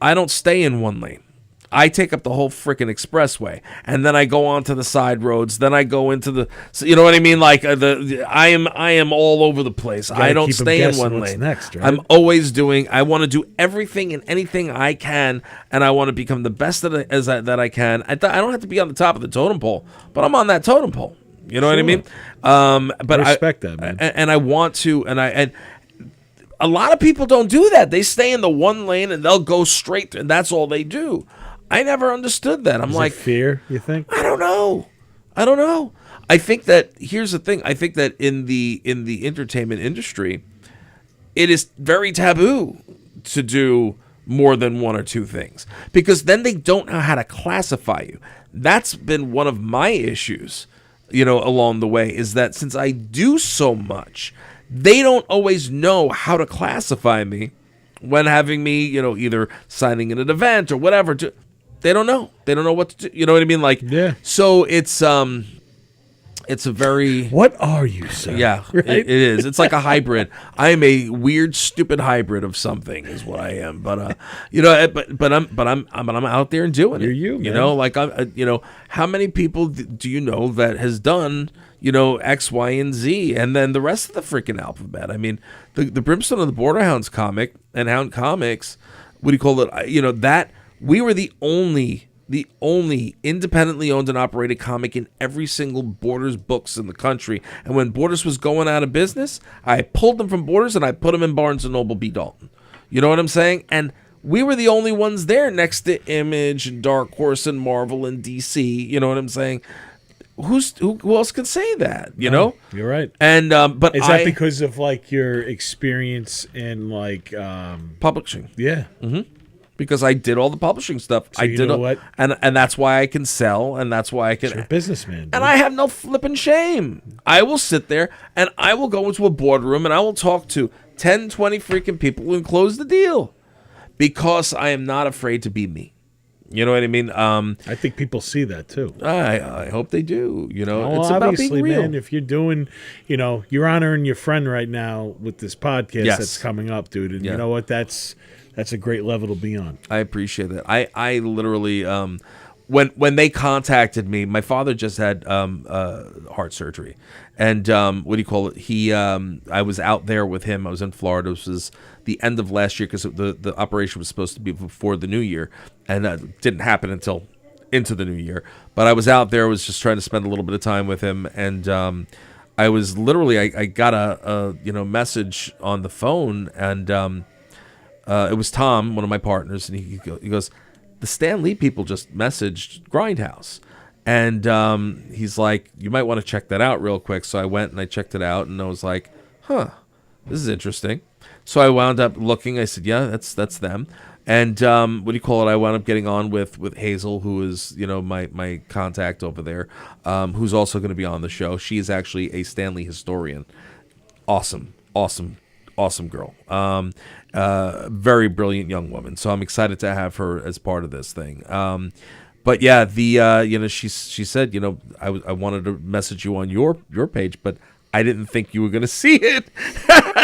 I don't stay in one lane. I take up the whole freaking expressway, and then I go onto the side roads. Then I go into the. You know what I mean? Like I am all over the place. I don't stay in one lane. Next, right? I'm always doing. I want to do everything and anything I can, and I want to become the best that I can. I don't have to be on the top of the totem pole, but I'm on that totem pole. You know what I mean? But I respect that, man. And I want to, and a lot of people don't do that. They stay in the one lane and they'll go straight, and that's all they do. I never understood that. I'm Is like, it fear, you think? I don't know. I think that here's the thing. I think that in the entertainment industry, it is very taboo to do more than 1 or 2 things, because then they don't know how to classify you. That's been one of my issues. Along the way, is that since I do so much, they don't always know how to classify me when having me, either signing in an event or whatever. They don't know. They don't know what to do. You know what I mean? Like, yeah. So it's a very. What are you, sir? Yeah, right? it is. It's like a hybrid. I am a weird, stupid hybrid of something, is what I am. But but I'm out there and doing it. You're you, man. Like how many people do you know that has done X, Y, and Z, and then the rest of the freaking alphabet? I mean, the Brimstone of the Borderhounds comic and Hound Comics. What do you call it? That we were the only independently owned and operated comic in every single Borders books in the country. And when Borders was going out of business, I pulled them from Borders and I put them in Barnes & Noble B. Dalton. You know what I'm saying? And we were the only ones there next to Image and Dark Horse and Marvel and DC. You know what I'm saying? Who else can say that? You know? You're right. And but is that because of like your experience in like publishing? Yeah. Mm-hmm. because I did all the publishing stuff. So you know what? And that's why I can sell, and that's why I can. You're a businessman, dude. And I have no flipping shame. I will sit there and I will go into a boardroom and I will talk to 10, 20 freaking people and close the deal because I am not afraid to be me. You know what I mean? I think people see that too. I hope they do. You know, Well, it's about being real. man, if you're doing, you're honoring your friend right now with this podcast that's coming up, dude. And you know what? That's a great level to be on. I appreciate that. I literally, when they contacted me, my father just had heart surgery, and what do you call it? I was out there with him. I was in Florida. This was the end of last year because the operation was supposed to be before the new year, and it didn't happen until into the new year. But I was out there. I was just trying to spend a little bit of time with him, and I was literally I got a message on the phone, and it was Tom, one of my partners, and he goes, the Stan Lee people just messaged Grindhouse. And he's like, you might want to check that out real quick. So I went and I checked it out, and I was like, this is interesting. So I wound up looking. I said, yeah, that's them. And what do you call it? I wound up getting on with Hazel, who is, my contact over there, who's also going to be on the show. She is actually a Stan Lee historian. Awesome girl. Very brilliant young woman. So I'm excited to have her as part of this thing. But yeah, she said, I wanted to message you on your page, but I didn't think you were going to see it.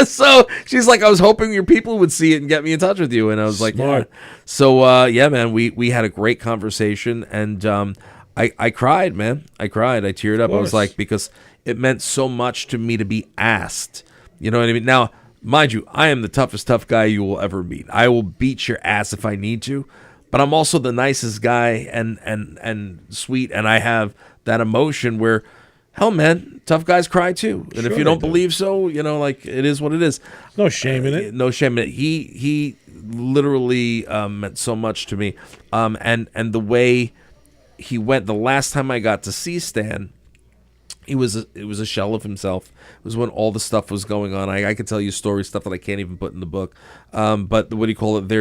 So she's like, I was hoping your people would see it and get me in touch with you. And I was like, yeah. So yeah, man, we had a great conversation, and I cried, man. I cried. I teared up. I was like, because it meant so much to me to be asked. You know what I mean? Now, mind you, I am the toughest tough guy you will ever meet. I will beat your ass if I need to, but I'm also the nicest guy and sweet, and I have that emotion where, hell, man, tough guys cry too. And if you don't believe so, like, it is what it is. No shame in it. No shame in it. He literally meant so much to me. And the way he went, the last time I got to see Stan, it was a shell of himself. It was when all the stuff was going on. I could tell you stuff that I can't even put in the book. But what do you call it?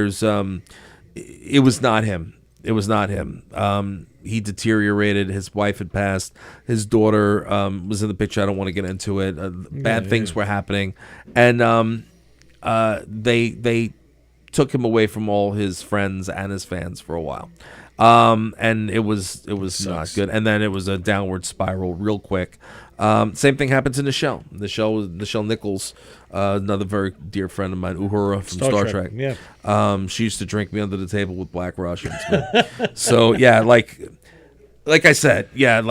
It was not him. It was not him. He deteriorated. His wife had passed. His daughter was in the picture. I don't want to get into it. Bad things were happening, and they took him away from all his friends and his fans for a while. And it was not good. And then it was a downward spiral real quick. Same thing happened to Nichelle Nichols, another very dear friend of mine, Uhura from Star Trek. Yeah. She used to drink me under the table with Black Russians. So yeah, like I said, yeah,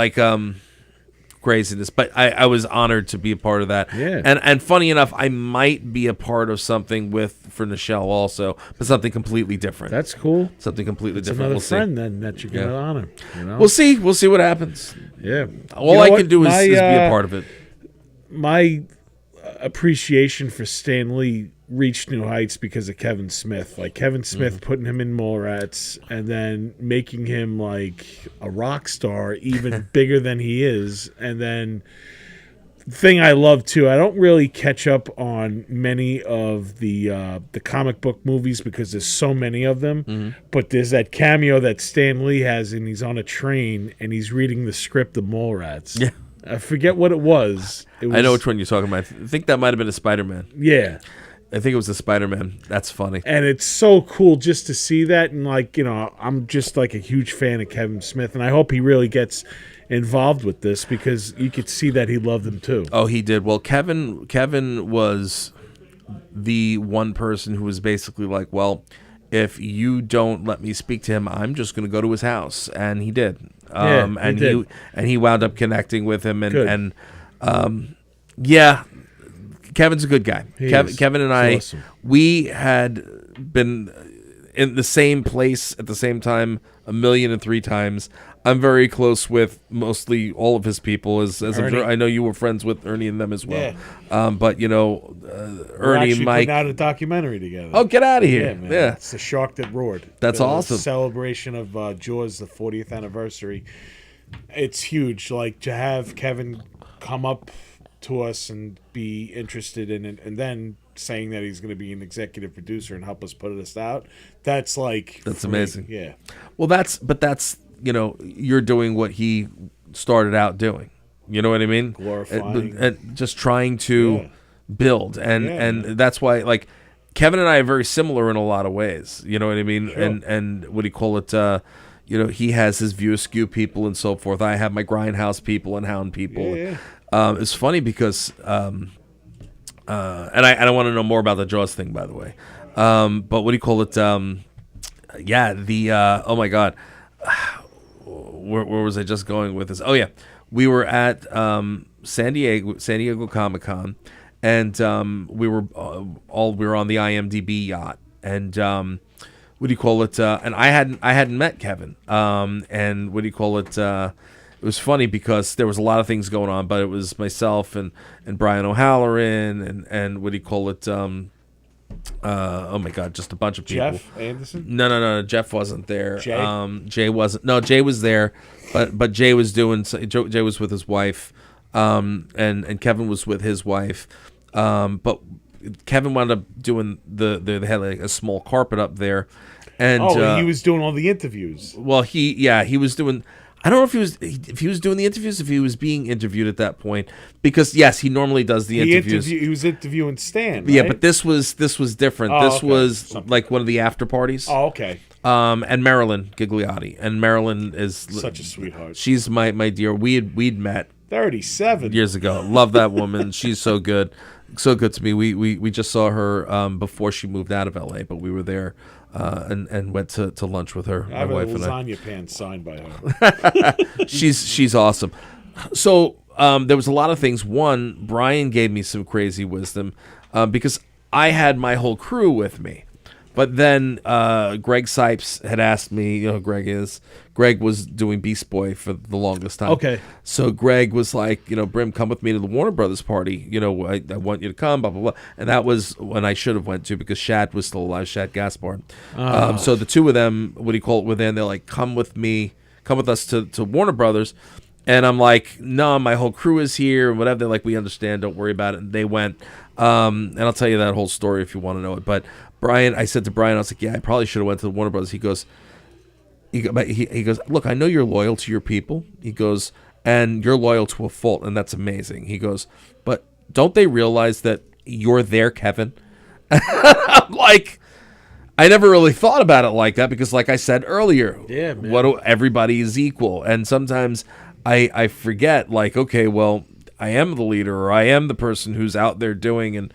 craziness. But I was honored to be a part of that. Yeah. And funny enough, I might be a part of something for Nichelle also, but something completely different. That's cool. Something completely It's different. another friend then that you're going to honor. We'll see. We'll see what happens. Yeah. All I can do is be a part of it. My appreciation for Stan Lee reached new heights because of Kevin Smith. Like Kevin Smith putting him in Mallrats and then making him like a rock star, even bigger than he is. And then the thing I love too, I don't really catch up on many of the comic book movies because there's so many of them. But there's that cameo that Stan Lee has, and he's on a train and he's reading the script of Mallrats. Yeah. I forget what it was. I know which one you're talking about. I think that might have been a Spider-Man. Yeah. I think it was a Spider-Man. That's funny. And it's so cool just to see that. And, I'm just, a huge fan of Kevin Smith. And I hope he really gets involved with this because you could see that he loved him, too. Oh, he did. Well, Kevin was the one person who was basically like, well, if you don't let me speak to him, I'm just going to go to his house. And he did. He wound up connecting with him. Yeah, Kevin's a good guy. Kevin and I, awesome. We had been in the same place at the same time 1,003 times. I'm very close with mostly all of his people. As I'm sure, I know you were friends with Ernie and them as well. Yeah. But Ernie and Mike putting out a documentary together. Oh, get out of here! Yeah, man. Yeah. It's the Shark That Roared. That's awesome. Celebration of Jaws, the 40th anniversary. It's huge. To have Kevin come up to us and be interested in it, and then saying that he's going to be an executive producer and help us put this out. That's like That's free. amazing. Yeah. Well, that's you're doing what he started out doing. You know what I mean? Glorifying. And just trying to build. And man. that's why, like, Kevin and I are very similar in a lot of ways. You know what I mean? Sure. And what do you call it? He has his View Askew people and so forth. I have my Grindhouse people and Hound people. Yeah. It's funny because, and I want to know more about the Jaws thing, by the way. But what do you call it? Oh my God. Where was I just going with this? Oh yeah, we were at San Diego Comic-Con, and we were on the IMDb yacht, and what do you call it? And I hadn't met Kevin, and what do you call it? It was funny because there was a lot of things going on, but it was myself and Brian O'Halloran and what do you call it? Oh my God, just a bunch of people. Jeff Anderson? No. Jeff wasn't there. Jay? Jay wasn't. No, Jay was there, but Jay was Jay was with his wife, and Kevin was with his wife. But Kevin wound up doing they had like a small carpet up there, and he was doing all the interviews. Well, he was doing. I don't know if he was doing the interviews, if he was being interviewed at that point, because yes, he normally does the interviews. He was interviewing Stan. Right? Yeah, but this was different. Oh, this okay. was Something like one of the after parties. Oh, okay. And Marilyn Gigliotti, and Marilyn is Such a sweetheart. She's my dear. We'd met 37 years ago. Love that woman. She's so good to me. We just saw her before she moved out of LA, but we were there and went to lunch with her. I have my wife a and I. lasagna pan signed by her. She's awesome. So there was a lot of things. One, Brian gave me some crazy wisdom because I had my whole crew with me. But then Greg Sipes had asked me, Greg was doing Beast Boy for the longest time. Okay. So Greg was like, Brim, come with me to the Warner Brothers party. I want you to come, blah, blah, blah. And that was when I should have went to because Shad was still alive, Shad Gaspard. So the two of them, what do you call it, were there, and they're like, come with us to Warner Brothers. And I'm like, no, my whole crew is here and whatever. They're like, we understand, don't worry about it. And they went. And I'll tell you that whole story if you want to know it. But I said to Brian, I was like, yeah, I probably should have went to the Warner Brothers. He goes, look, I know you're loyal to your people. He goes, and you're loyal to a fault, and that's amazing. He goes, but don't they realize that you're there, Kevin? I'm like, I never really thought about it like that because, like I said earlier, yeah, man. Everybody is equal, and sometimes I forget, like, okay, well, I am the leader, or I am the person who's out there doing, and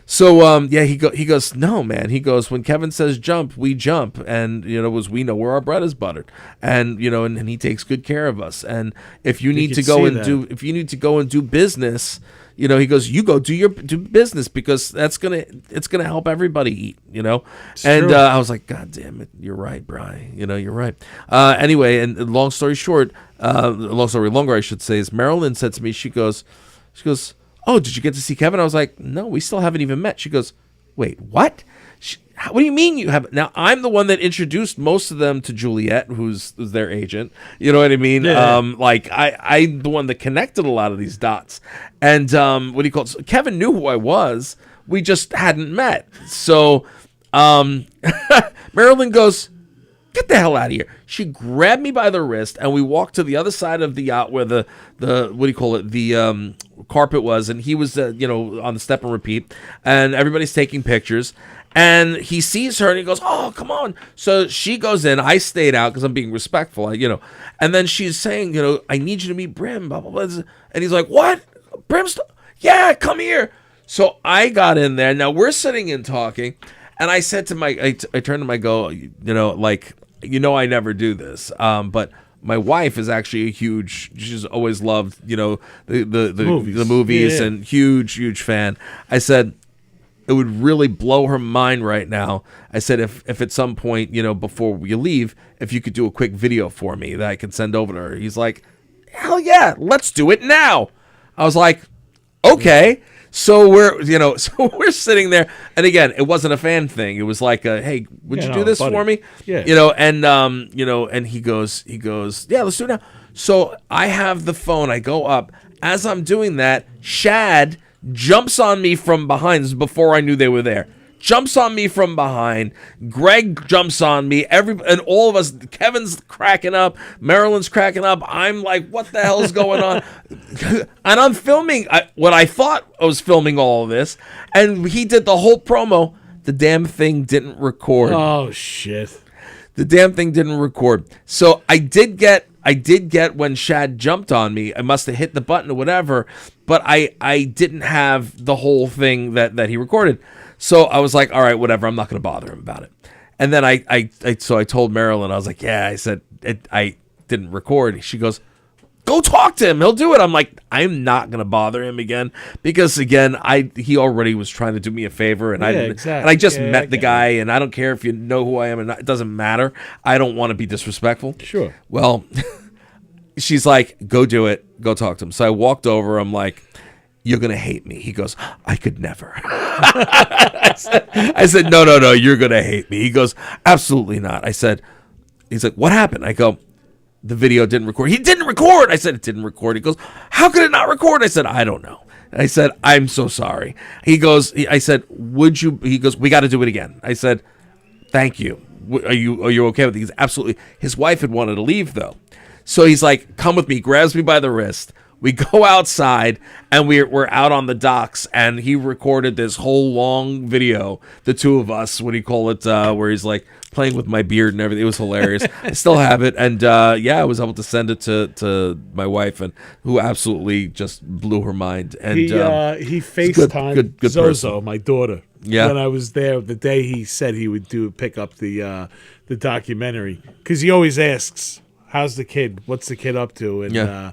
so he goes, no, man. He goes, when Kevin says jump, we jump, and we know where our bread is buttered, and and he takes good care of us. And if you need to go and do business, he goes, you go do business because it's gonna help everybody eat, And I was like, God damn it, you're right, Brian. You're right. Anyway, and long story longer, I should say, is Marilyn said to me, she goes, oh, did you get to see Kevin? I was like, no, we still haven't even met. She goes, wait, what? What do you mean you haven't? Now, I'm the one that introduced most of them to Juliet, who's their agent. You know what I mean? Yeah. I'm the one that connected a lot of these dots. And what do you call it? So Kevin knew who I was. We just hadn't met. So Marilyn goes, get the hell out of here. She grabbed me by the wrist, and we walked to the other side of the yacht where the what do you call it, the carpet was, and he was on the step and repeat, and everybody's taking pictures, and he sees her and he goes, oh, come on. So she goes in. I stayed out because I'm being respectful, and then she's saying, I need you to meet Brim, blah, blah, blah. And he's like, what? Brimstone? Yeah, come here. So I got in there. Now we're sitting and talking, and I said to I turned to my go, I never do this, but my wife is actually she's always loved, the movies, Yeah. and huge fan. I said, it would really blow her mind right now. I said, if at some point, before you leave, if you could do a quick video for me that I could send over to her. He's like, hell yeah, let's do it now. I was like, okay. So we're sitting there, and again, it wasn't a fan thing. It was like, hey, would you do this buddy. for me? Yeah. And he goes, yeah, let's do it now. So I have the phone. I go up. As I'm doing that, Shad jumps on me from behind. This is before I knew they were there. Jumps on me from behind. Greg jumps on me. And all of us, Kevin's cracking up. Marilyn's cracking up. I'm like, what the hell's going on? And I'm filming what I thought I was filming all of this. And he did the whole promo. The damn thing didn't record. Oh, shit. The damn thing didn't record. So I did get when Shad jumped on me. I must have hit the button or whatever, but I didn't have the whole thing that he recorded. So I was like, all right, whatever. I'm not going to bother him about it. And then so I told Marilyn, I was like, yeah, I said I didn't record. She goes, go talk to him. He'll do it. I'm like, I'm not going to bother him again because again, he already was trying to do me a favor, and exactly. And I just met the guy, and I don't care if you know who I am, and it doesn't matter. I don't want to be disrespectful. Sure. Well, she's like, go do it. Go talk to him. So I walked over. I'm like, you're going to hate me. He goes, I could never. I said, no, you're going to hate me. He goes, absolutely not. He's like, what happened? I go, the video didn't record. He didn't record. I said, it didn't record. He goes, how could it not record? I said, I don't know. And I said, I'm so sorry. I said, would you? He goes, we got to do it again. I said, thank you. Are you okay with it? He's absolutely. His wife had wanted to leave though. So he's like, come with me, grabs me by the wrist. We go outside, and we're out on the docks, and he recorded this whole long video, the two of us, what do you call it, where he's like playing with my beard and everything. It was hilarious. I still have it, and I was able to send it to my wife, and who absolutely just blew her mind. And he FaceTimed good Zozo, person. my daughter, Yeah. when I was there the day he said he would pick up the documentary, because he always asks, how's the kid? What's the kid up to? And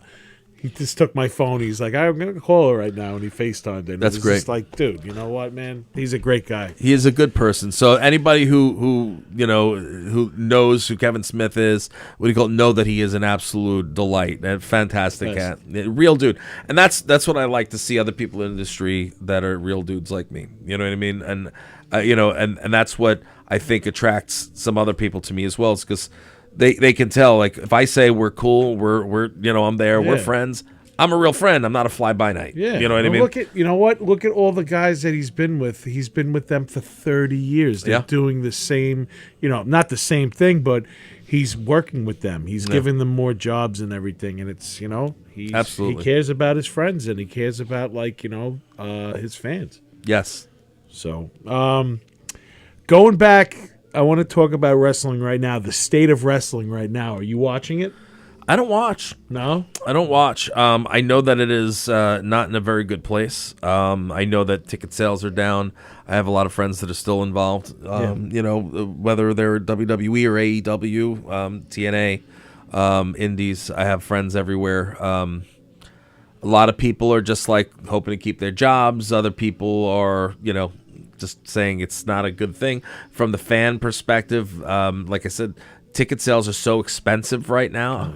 he just took my phone. He's like, I'm going to call her right now. And he FaceTimed her. That's it was great. Just like, dude, you know what, man? He's a great guy. He is a good person. So anybody who knows who Kevin Smith is, what do you call it, know that he is an absolute delight. A fantastic cat. Real dude. And that's what I like to see other people in the industry that are real dudes like me. You know what I mean? And and that's what I think attracts some other people to me as well. It's because they can tell, like, if I say we're cool, we're I'm there, we're friends. I'm a real friend. I'm not a fly-by-night. Yeah. You know what I mean? Look at all the guys that he's been with. He's been with them for 30 years. They're doing the same, not the same thing, but he's working with them. He's giving them more jobs and everything. And it's, Absolutely. he cares about his friends, and he cares about, his fans. Yes. So, going back, I want to talk about wrestling right now, the state of wrestling right now. Are you watching it? I don't watch. No? I don't watch. I know that it is not in a very good place. I know that ticket sales are down. I have a lot of friends that are still involved, whether they're WWE or AEW, TNA, Indies. I have friends everywhere. A lot of people are just like hoping to keep their jobs. Other people are, just saying it's not a good thing. From the fan perspective, like I said, ticket sales are so expensive right now.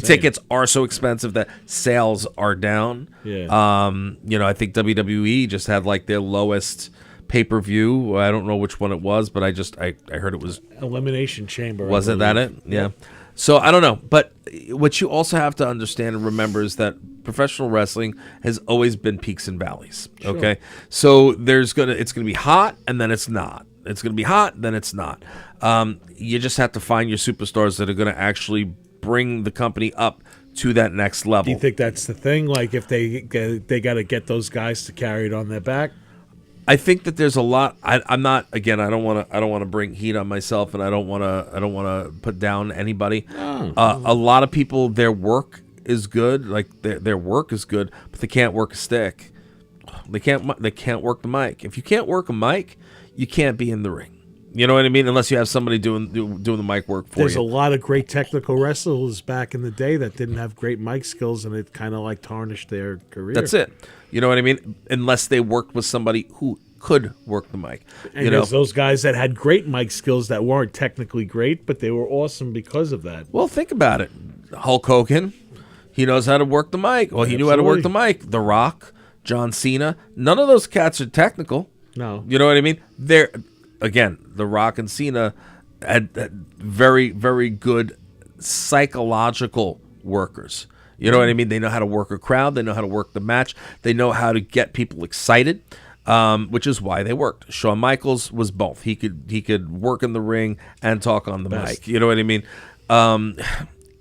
Tickets are so expensive that sales are down. Yeah. I think WWE just had like their lowest pay-per-view. I don't know which one it was, but I heard it was Elimination Chamber. Wasn't that it? Yeah. So I don't know, but what you also have to understand and remember is that professional wrestling has always been peaks and valleys. Sure. Okay, so it's gonna be hot and then it's not. It's gonna be hot, then it's not. You just have to find your superstars that are gonna actually bring the company up to that next level. Do you think that's the thing? Like, if they got to get those guys to carry it on their back? I think that there's a lot. I'm not. Again, I don't want to bring heat on myself, and I don't want to put down anybody. A lot of people, their work is good. Like their work is good, but they can't work a stick. They can't work the mic. If you can't work a mic, you can't be in the ring. You know what I mean? Unless you have somebody doing the mic work for you. There's a lot of great technical wrestlers back in the day that didn't have great mic skills, and it kind of like tarnished their career. That's it. You know what I mean? Unless they worked with somebody who could work the mic. And there's those guys that had great mic skills that weren't technically great, but they were awesome because of that. Well, think about it. Hulk Hogan, he knows how to work the mic. Well, he knew how to work the mic. The Rock, John Cena, none of those cats are technical. No. You know what I mean? Again, The Rock and Cena had very, very good psychological workers. You know what I mean? They know how to work a crowd. They know how to work the match. They know how to get people excited, which is why they worked. Shawn Michaels was both. He could work in the ring and talk on the mic. You know what I mean?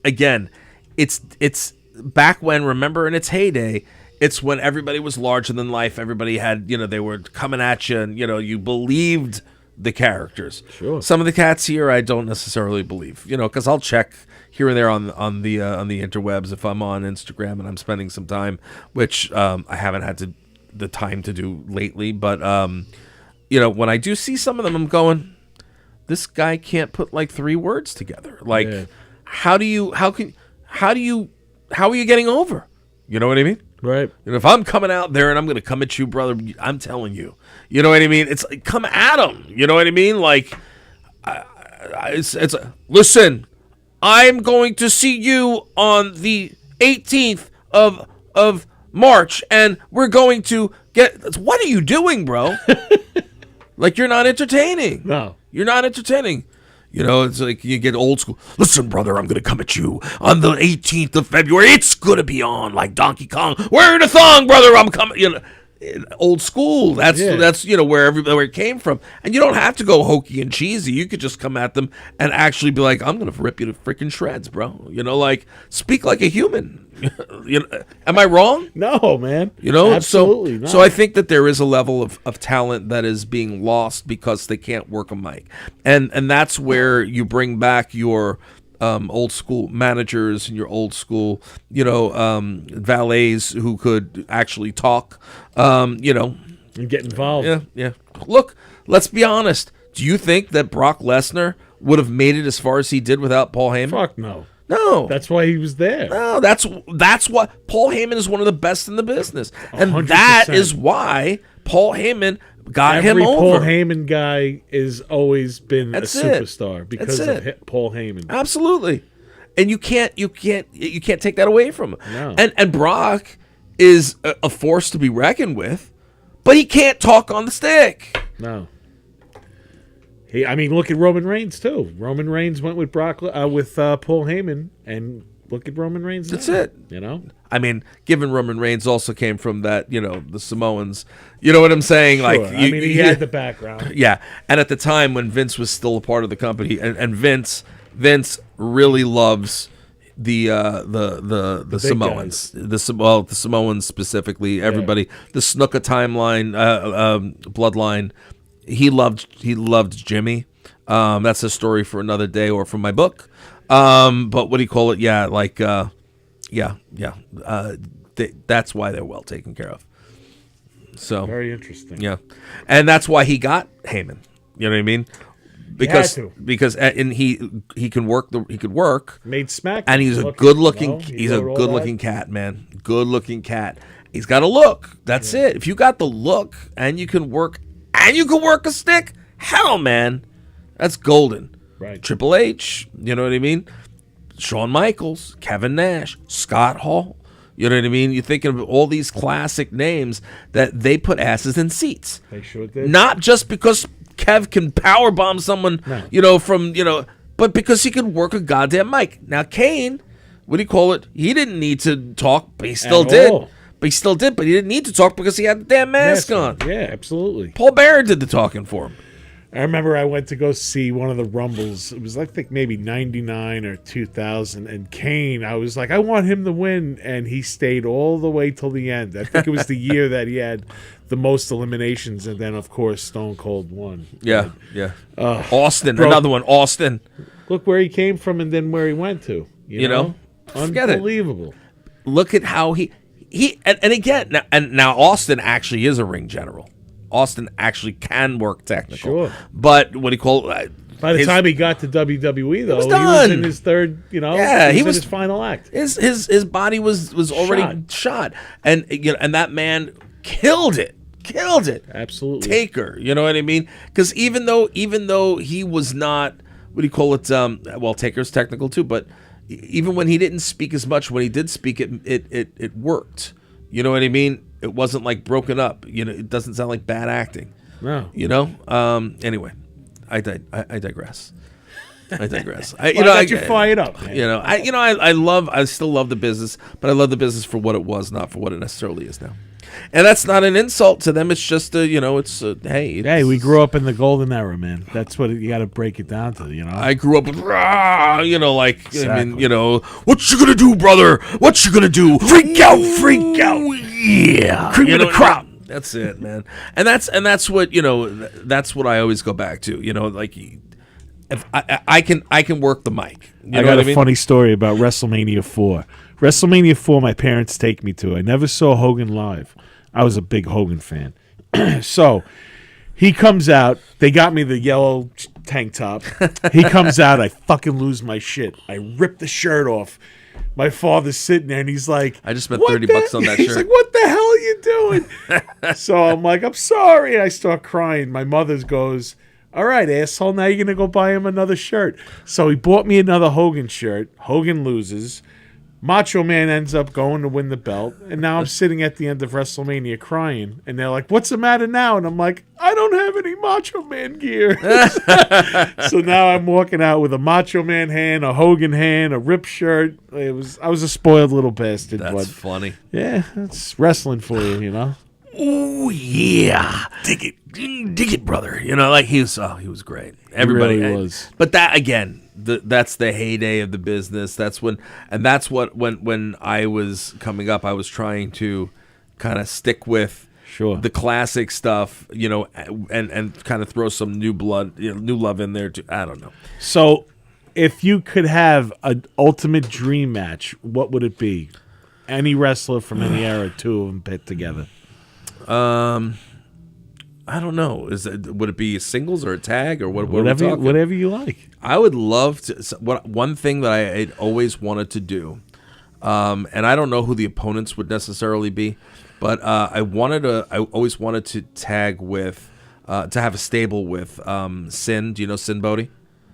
Again, it's back when, remember, in its heyday, it's when everybody was larger than life. Everybody had, they were coming at you, and, you believed the characters. Sure. Some of the cats here I don't necessarily believe, because I'll check here and there on the interwebs if I'm on Instagram and I'm spending some time, which I haven't had the time to do lately. But when I do see some of them, I'm going, this guy can't put like 3 words together. Like, how are you getting over? You know what I mean? Right. If I'm coming out there and I'm going to come at you, brother, I'm telling you. You know what I mean? It's like, come at him. You know what I mean? Like, listen, I'm going to see you on the 18th of March, and we're going to get. What are you doing, bro? Like, you're not entertaining. No, you're not entertaining. It's like you get old school. Listen, brother, I'm going to come at you on the 18th of February. It's going to be on like Donkey Kong. Wearing a thong, brother. I'm coming. Old school. That's where it came from. And you don't have to go hokey and cheesy. You could just come at them and actually be like, I'm going to rip you to freaking shreds, bro. Like, speak like a human. Am I wrong? No, man. Absolutely not. So I think that there is a level of talent that is being lost because they can't work a mic. And that's where you bring back your old school managers and your old school, valets who could actually talk, and get involved. Yeah. Look, let's be honest. Do you think that Brock Lesnar would have made it as far as he did without Paul Heyman? Fuck no. No. That's why he was there. No, that's what Paul Heyman is one of the best in the business. And 100%. that is why Paul Heyman got him over. Every Paul Heyman guy has always been That's a superstar because of Paul Heyman. Absolutely. And you can't take that away from him. No. And Brock is a force to be reckoned with, but he can't talk on the stick. No. Look at Roman Reigns too. Roman Reigns went with Paul Heyman, and look at Roman Reigns. That's now, it. Given Roman Reigns also came from that, the Samoans. You know what I'm saying? Sure. Like, he had the background. Yeah, and at the time when Vince was still a part of the company, and Vince really loves the Samoans, the Samoans specifically. Everybody, the Snuka timeline, bloodline. He loved Jimmy. That's a story for another day or from my book. But what do you call it? Yeah, like, that's why they're well taken care of. So very interesting. Yeah, and that's why he got Heyman. You know what I mean? Because he can work. He could work. Made smack. And he's a good looking. He's a good looking cat, man. Good looking cat. He's got a look. That's it. If you got the look and you can work. And you can work a stick? Hell, man. That's golden. Right. Triple H, you know what I mean? Shawn Michaels, Kevin Nash, Scott Hall. You know what I mean? You're thinking of all these classic names that they put asses in seats. They sure did. Not just because Kev can powerbomb someone, but because he could work a goddamn mic. Now, Kane, what do you call it? He didn't need to talk, but he still did. But he didn't need to talk because he had the damn mask on. Yeah, absolutely. Paul Bearer did the talking for him. I remember I went to go see one of the Rumbles. It was, I think, maybe 99 or 2000. And Kane, I was like, I want him to win. And he stayed all the way till the end. I think it was the year that he had the most eliminations. And then, of course, Stone Cold won. Yeah. Austin, another one. Austin. Look where he came from and then where he went to. You know? Unbelievable. Look at how he now Austin actually is a ring general. Austin actually can work technical. Sure. But what do you call it? By the time he got to WWE, though, was he was in done. his third, he was in his final act. His body was already shot. And and that man killed it. Absolutely. Taker, you know what I mean? Because even though he was not, what do you call it? Taker's technical too, but even when he didn't speak as much, when he did speak, it worked. You know what I mean? It wasn't like broken up. It doesn't sound like bad acting. No. Anyway, I digress. I digress. I got you fired up, man. I still love the business, but I love the business for what it was, not for what it necessarily is now. And that's not an insult to them. It's just hey, we grew up in the golden era, man. That's what you got to break it down to. I grew up with, Exactly. I mean, what you gonna do, brother? What you gonna do? Freak out, yeah, cream of the crop. That's it, man. And that's what that's what I always go back to. If I can work the mic. I got a funny story about WrestleMania 4. WrestleMania 4, my parents take me to. I never saw Hogan live. I was a big Hogan fan. So he comes out. They got me the yellow tank top. He comes out. I fucking lose my shit. I rip the shirt off. My father's sitting there, and he's like, I just spent $30 on that shirt. He's like, what the hell are you doing? So I'm like, I'm sorry. I start crying. My mother goes, all right, asshole, now you're going to go buy him another shirt. So he bought me another Hogan shirt. Hogan loses. Macho Man ends up going to win the belt. And now I'm sitting at the end of WrestleMania crying. And they're like, what's the matter now? And I'm like, I don't have any Macho Man gear. So now I'm walking out with a Macho Man hand, a Hogan hand, a ripped shirt. I was a spoiled little bastard. That's funny. Yeah, that's wrestling for you, Oh yeah, dig it, brother. He was great. Everybody really was. But that again, that's the heyday of the business. That's when I was coming up, I was trying to kind of stick with the classic stuff, and kind of throw some new blood, new love in there too. I don't know. So, if you could have an ultimate dream match, what would it be? Any wrestler from any era, two of them put together. I don't know. Would it be a singles or a tag or what? Whatever you like. I would love to. One thing that I always wanted to do, and I don't know who the opponents would necessarily be, but I always wanted to tag with, to have a stable with Sin. Do you know Sin Bodhi?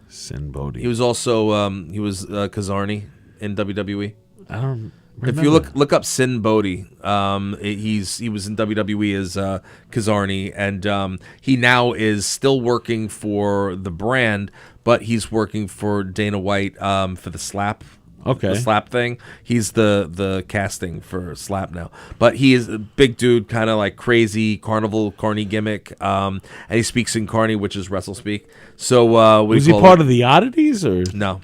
Sin Bodhi. He was also Kazarni in WWE. I don't. If you look up Sin Bodhi, he was in WWE as Kazarni, and he now is still working for the brand, but he's working for Dana White for the slap. Okay. The slap thing. He's the casting for slap now. But he is a big dude, kind of like crazy carnival carny gimmick. And he speaks in carny, which is wrestle speak. So was he part of the oddities or no?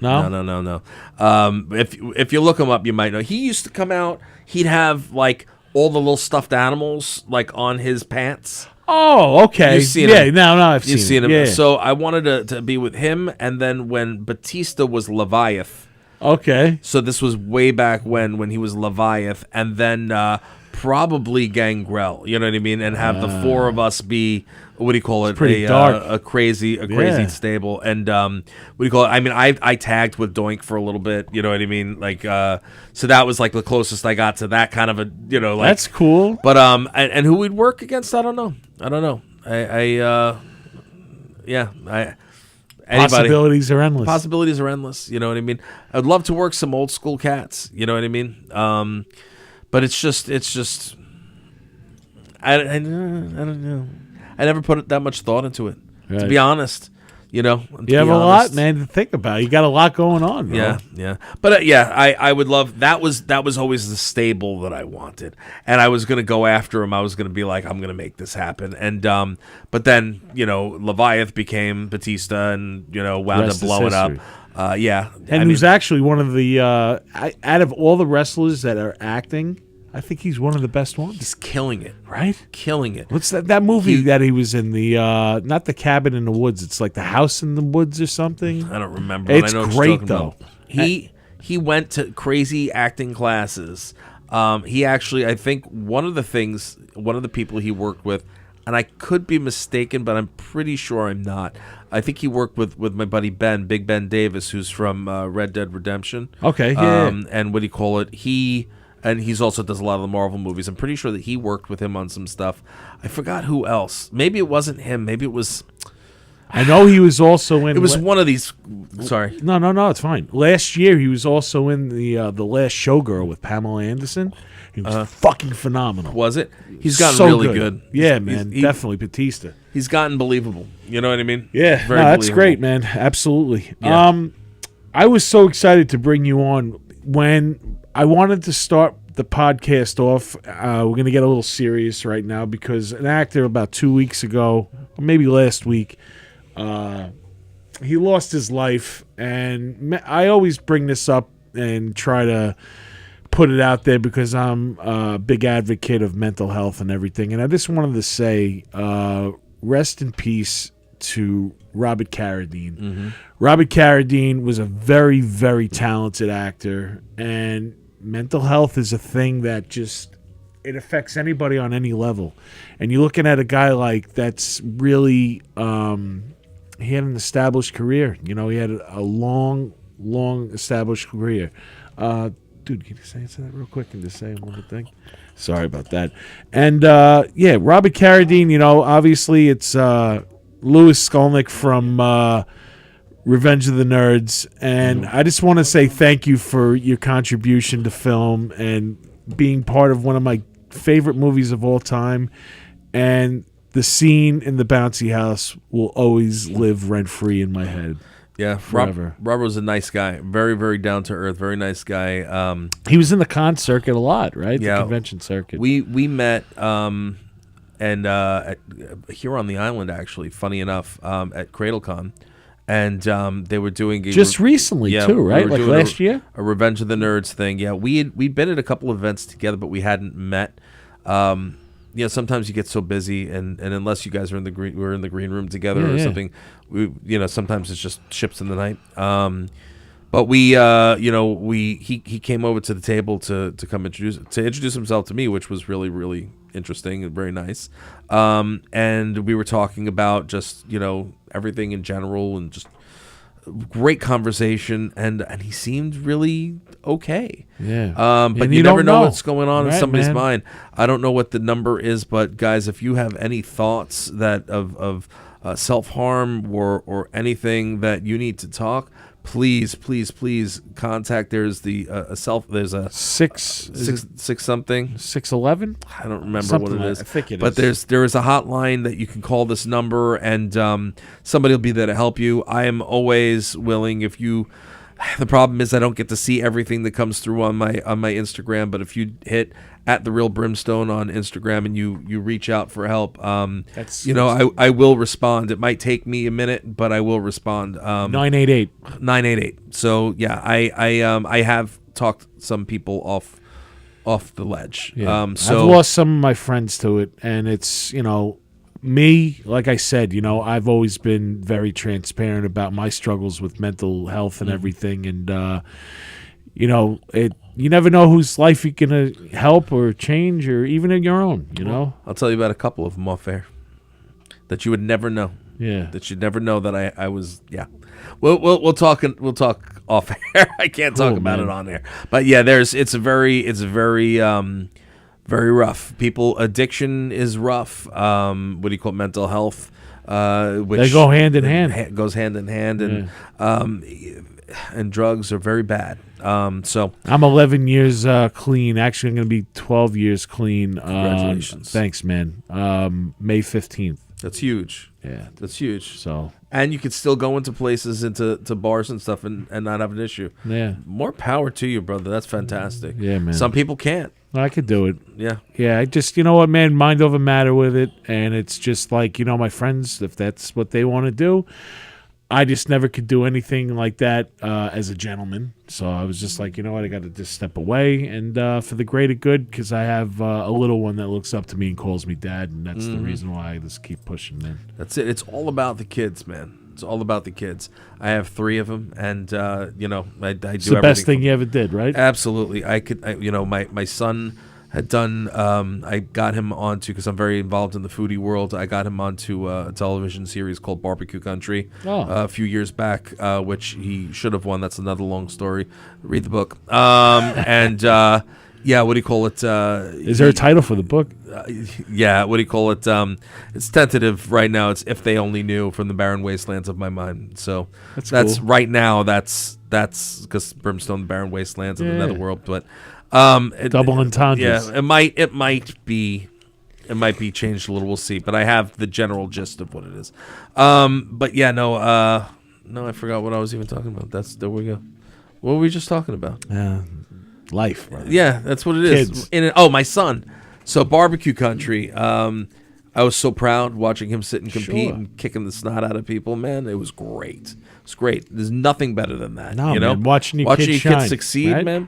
If you look him up, you might know. He used to come out. He'd have like all the little stuffed animals like on his pants. Oh, okay. You've seen him. I've seen him. Yeah. So I wanted to be with him, and then when Batista was Leviath. Okay. So this was way back when he was Leviath, and then probably Gangrel. You know what I mean? And have the four of us be, what do you call it? Pretty dark. A crazy stable. And what do you call it? I mean, I tagged with Doink for a little bit. You know what I mean? Like, so that was like the closest I got to that kind of a, like. That's cool. But and who we'd work against, I don't know. Anybody. Possibilities are endless. Possibilities are endless. You know what I mean? I'd love to work some old school cats. You know what I mean? But it's just. I don't know. I never put that much thought into it. Right. To be honest, you have a lot, man, to think about. You got a lot going on, bro. Yeah. But I would love that was always the stable that I wanted, and I was gonna go after him. I was gonna be like, I'm gonna make this happen, and but then Leviath became Batista, and wound up blowing up. And who's actually one of the out of all the wrestlers that are acting, I think he's one of the best ones. He's killing it, right? Killing it. What's that movie that he was in? The not the Cabin in the Woods. It's like the House in the Woods or something. I don't remember. It's I know great though. He went to crazy acting classes. He actually, I think one of the people he worked with, and I could be mistaken, but I'm pretty sure I'm not. I think he worked with my buddy Big Ben Davis, who's from Red Dead Redemption. Okay, yeah. And what do you call it? And he's also does a lot of the Marvel movies. I'm pretty sure that he worked with him on some stuff. I forgot who else. Maybe it wasn't him. Maybe it was. I know he was also in. It was one of these. Sorry. No, it's fine. Last year he was also in the Last Showgirl with Pamela Anderson. He was fucking phenomenal. Was it? He's gotten So really good. Yeah, man, definitely Batista. He's gotten believable. You know what I mean? Yeah, Very that's believable. great, man. Absolutely. Yeah. I was so excited to bring you on when I wanted to start the podcast off. We're going to get a little serious right now because an actor about 2 weeks ago, or maybe last week, he lost his life. And I always bring this up and try to put it out there because I'm a big advocate of mental health and everything. And I just wanted to say, rest in peace to Robert Carradine. Mm-hmm. Robert Carradine was a very, very talented actor, and mental health is a thing that just it affects anybody on any level. And you're looking at a guy like that's really he had an established career. You know, he had a long established career. Dude, can you just answer that real quick and just say one more thing? Sorry about that. And yeah, Robert Carradine. You know, obviously it's Louis Skolnick from Revenge of the Nerds, and I just want to say thank you for your contribution to film and being part of one of my favorite movies of all time. And the scene in the bouncy house will always live rent-free in my head. Yeah, forever. Robert was a nice guy. Very, very down to earth. Very nice guy. He was in the con circuit a lot, right? Yeah, the convention circuit. We met here on the island, actually. Funny enough, at CradleCon, and they were doing just recently too, right? Like last year, a Revenge of the Nerds thing. Yeah, we'd been at a couple of events together, but we hadn't met. You know, sometimes you get so busy, and unless you guys are in the green room together or something, sometimes it's just ships in the night. But he came over to the table to come introduce himself to me, which was really, really interesting and very nice. And we were talking about just everything in general and just great conversation, and he seemed really okay. Yeah. But you never know what's going on in somebody's mind. I don't know what the number is, but guys, if you have any thoughts that of self-harm or anything that you need to talk, please contact. There's there's a six something 611. I don't remember something what it is. I think it but is. there is a hotline that you can call this number, and somebody will be there to help you. I am always willing. The problem is I don't get to see everything that comes through on my Instagram, but if you hit @TheRealBrimstone on Instagram and you reach out for help, I will respond. It might take me a minute, but I will respond. 988. So yeah, I have talked some people off the ledge. Yeah. I've lost some of my friends to it, and it's me, like I said, I've always been very transparent about my struggles with mental health and everything, and you never know whose life you're gonna help or change, or even in your own. I'll tell you about a couple of them off air that you would never know. Yeah, that you'd never know that I was. Yeah, we'll talk off air. I can't talk about it on air, but yeah, it's very very rough. Addiction is rough. What do you call it? Mental health? Which they go hand in hand. Goes hand in hand, and drugs are very bad. So I'm 11 years clean. Actually, I'm going to be 12 years clean. Congratulations. Thanks, man. May 15th. That's huge. Yeah, that's huge. So, and you could still go into places, into bars and stuff, and not have an issue. Yeah, more power to you, brother. That's fantastic. Yeah, man. Some people can't. I could do it. Yeah. Yeah, I just, what, man, mind over matter with it. And it's just like, my friends, if that's what they want to do, I just never could do anything like that as a gentleman. So I was just like, what, I got to just step away and for the greater good, because I have a little one that looks up to me and calls me dad. And that's the reason why I just keep pushing, man. That's it. It's all about the kids, man. It's all about the kids. I have 3 of them, and I do it's the best thing you ever did, right? Absolutely. My son had done. I got him onto, because I'm very involved in the foodie world. I got him onto a television series called Barbecue Country a few years back, which he should have won. That's another long story. Read the book. Yeah, what do you call it? Is there a title for the book? Yeah, what do you call it? It's tentative right now. It's If They Only Knew from the Barren Wastelands of My Mind. So that's cool. right now. That's because Brimstone, the Barren Wastelands of the Netherworld. But Double entendres. Yeah, it might be changed a little. We'll see. But I have the general gist of what it is. But yeah, no, I forgot what I was even talking about. There we go. What were we just talking about? Life. Right? Yeah, that's what it is. Kids. My son. So barbecue country. I was so proud watching him sit and compete and kicking the snot out of people. Man, it was great. It's great. There's nothing better than that. No, you know, man, watching your kids shine, succeed, right? man.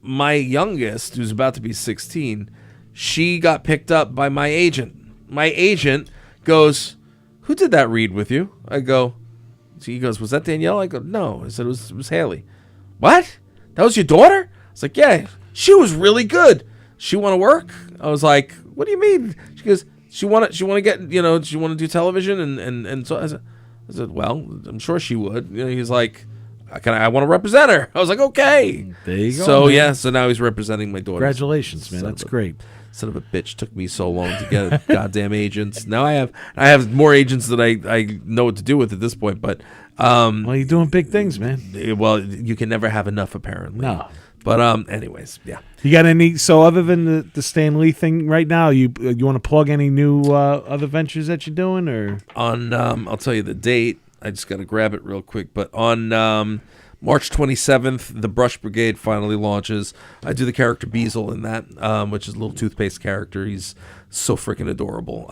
My youngest, who's about to be 16, she got picked up by my agent. My agent goes, "Who did that read with you?" I go. So he goes, "Was that Danielle?" I go, "No." I said, it was Haley." "What? That was your daughter?" I was like, "Yeah, she was really good. She want to work?" I was like, "What do you mean?" She goes, she want to get, she want to do television and so I said, "Well, I'm sure she would." He's like, I want to represent her. I was like, "Okay." There you go. So man. so now he's representing my daughter. Congratulations, man. That's great. Son of a bitch, took me so long to get goddamn agents. Now I have more agents that I know what to do with at this point. But Well, you're doing big things, man. well, you can never have enough, apparently. No. But anyways, yeah. You got any? So other than the Stan Lee thing right now, you want to plug any new other ventures that you're doing, or I'll tell you the date. I just got to grab it real quick. But on March 27th, the Brush Brigade finally launches. I do the character Beazle in that, which is a little toothpaste character. He's so freaking adorable.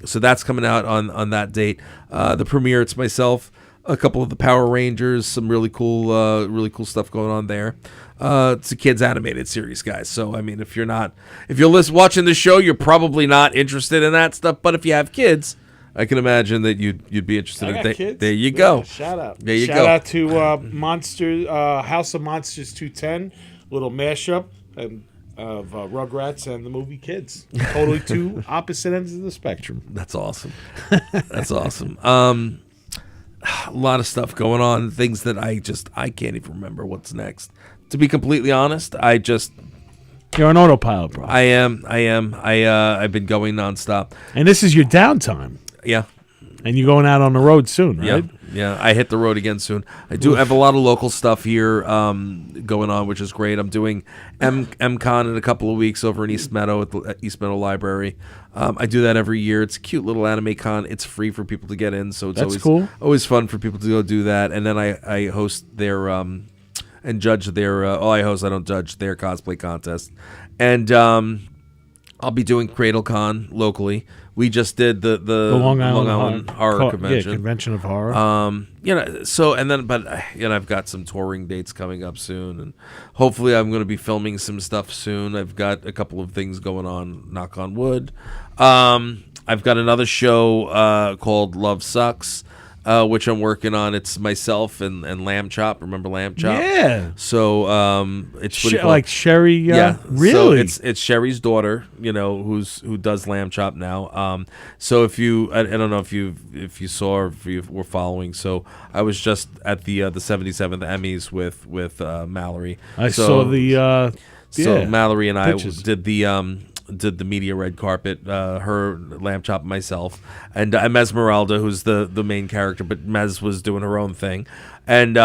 So that's coming out on that date. The premiere, it's myself, a couple of the Power Rangers, some really cool stuff going on there. It's a kids animated series, guys. So I mean, if you're watching the show, you're probably not interested in that stuff. But if you have kids, I can imagine that you'd be interested in it. kids. There you go. Shout out. There you go. Shout out to Monster House of Monsters 210, little mashup of Rugrats and the movie Kids. Totally two opposite ends of the spectrum. That's awesome. That's awesome. A lot of stuff going on. Things that I can't even remember what's next. To be completely honest, You're on autopilot, bro. I am. I've been going nonstop. And this is your downtime. Yeah. And you're going out on the road soon, right? Yeah. I hit the road again soon. I do have a lot of local stuff here going on, which is great. I'm doing MCon in a couple of weeks over in East Meadow at the East Meadow Library. I do that every year. It's a cute little anime con. It's free for people to get in, so it's always fun for people to go do that. And then I host their and judge their. I don't judge their cosplay contest, and I'll be doing CradleCon locally. We just did the Long Island Horror Convention. Yeah, Convention of Horror. I've got some touring dates coming up soon, and hopefully I'm going to be filming some stuff soon. I've got a couple of things going on, knock on wood. I've got another show called Love Sucks, which I'm working on. It's myself and Lamb Chop. Remember Lamb Chop? Yeah. So it's what do you call like it? Sherry. Yeah. Really? So it's Sherry's daughter, who does Lamb Chop now. So if you, I don't know if you saw or if you were following. So I was just at the 77th Emmys with Mallory. I saw the. So Mallory and pictures. I did the media red carpet, her Lamb Chop, myself, and Esmeralda, who's the main character, but Mez was doing her own thing. And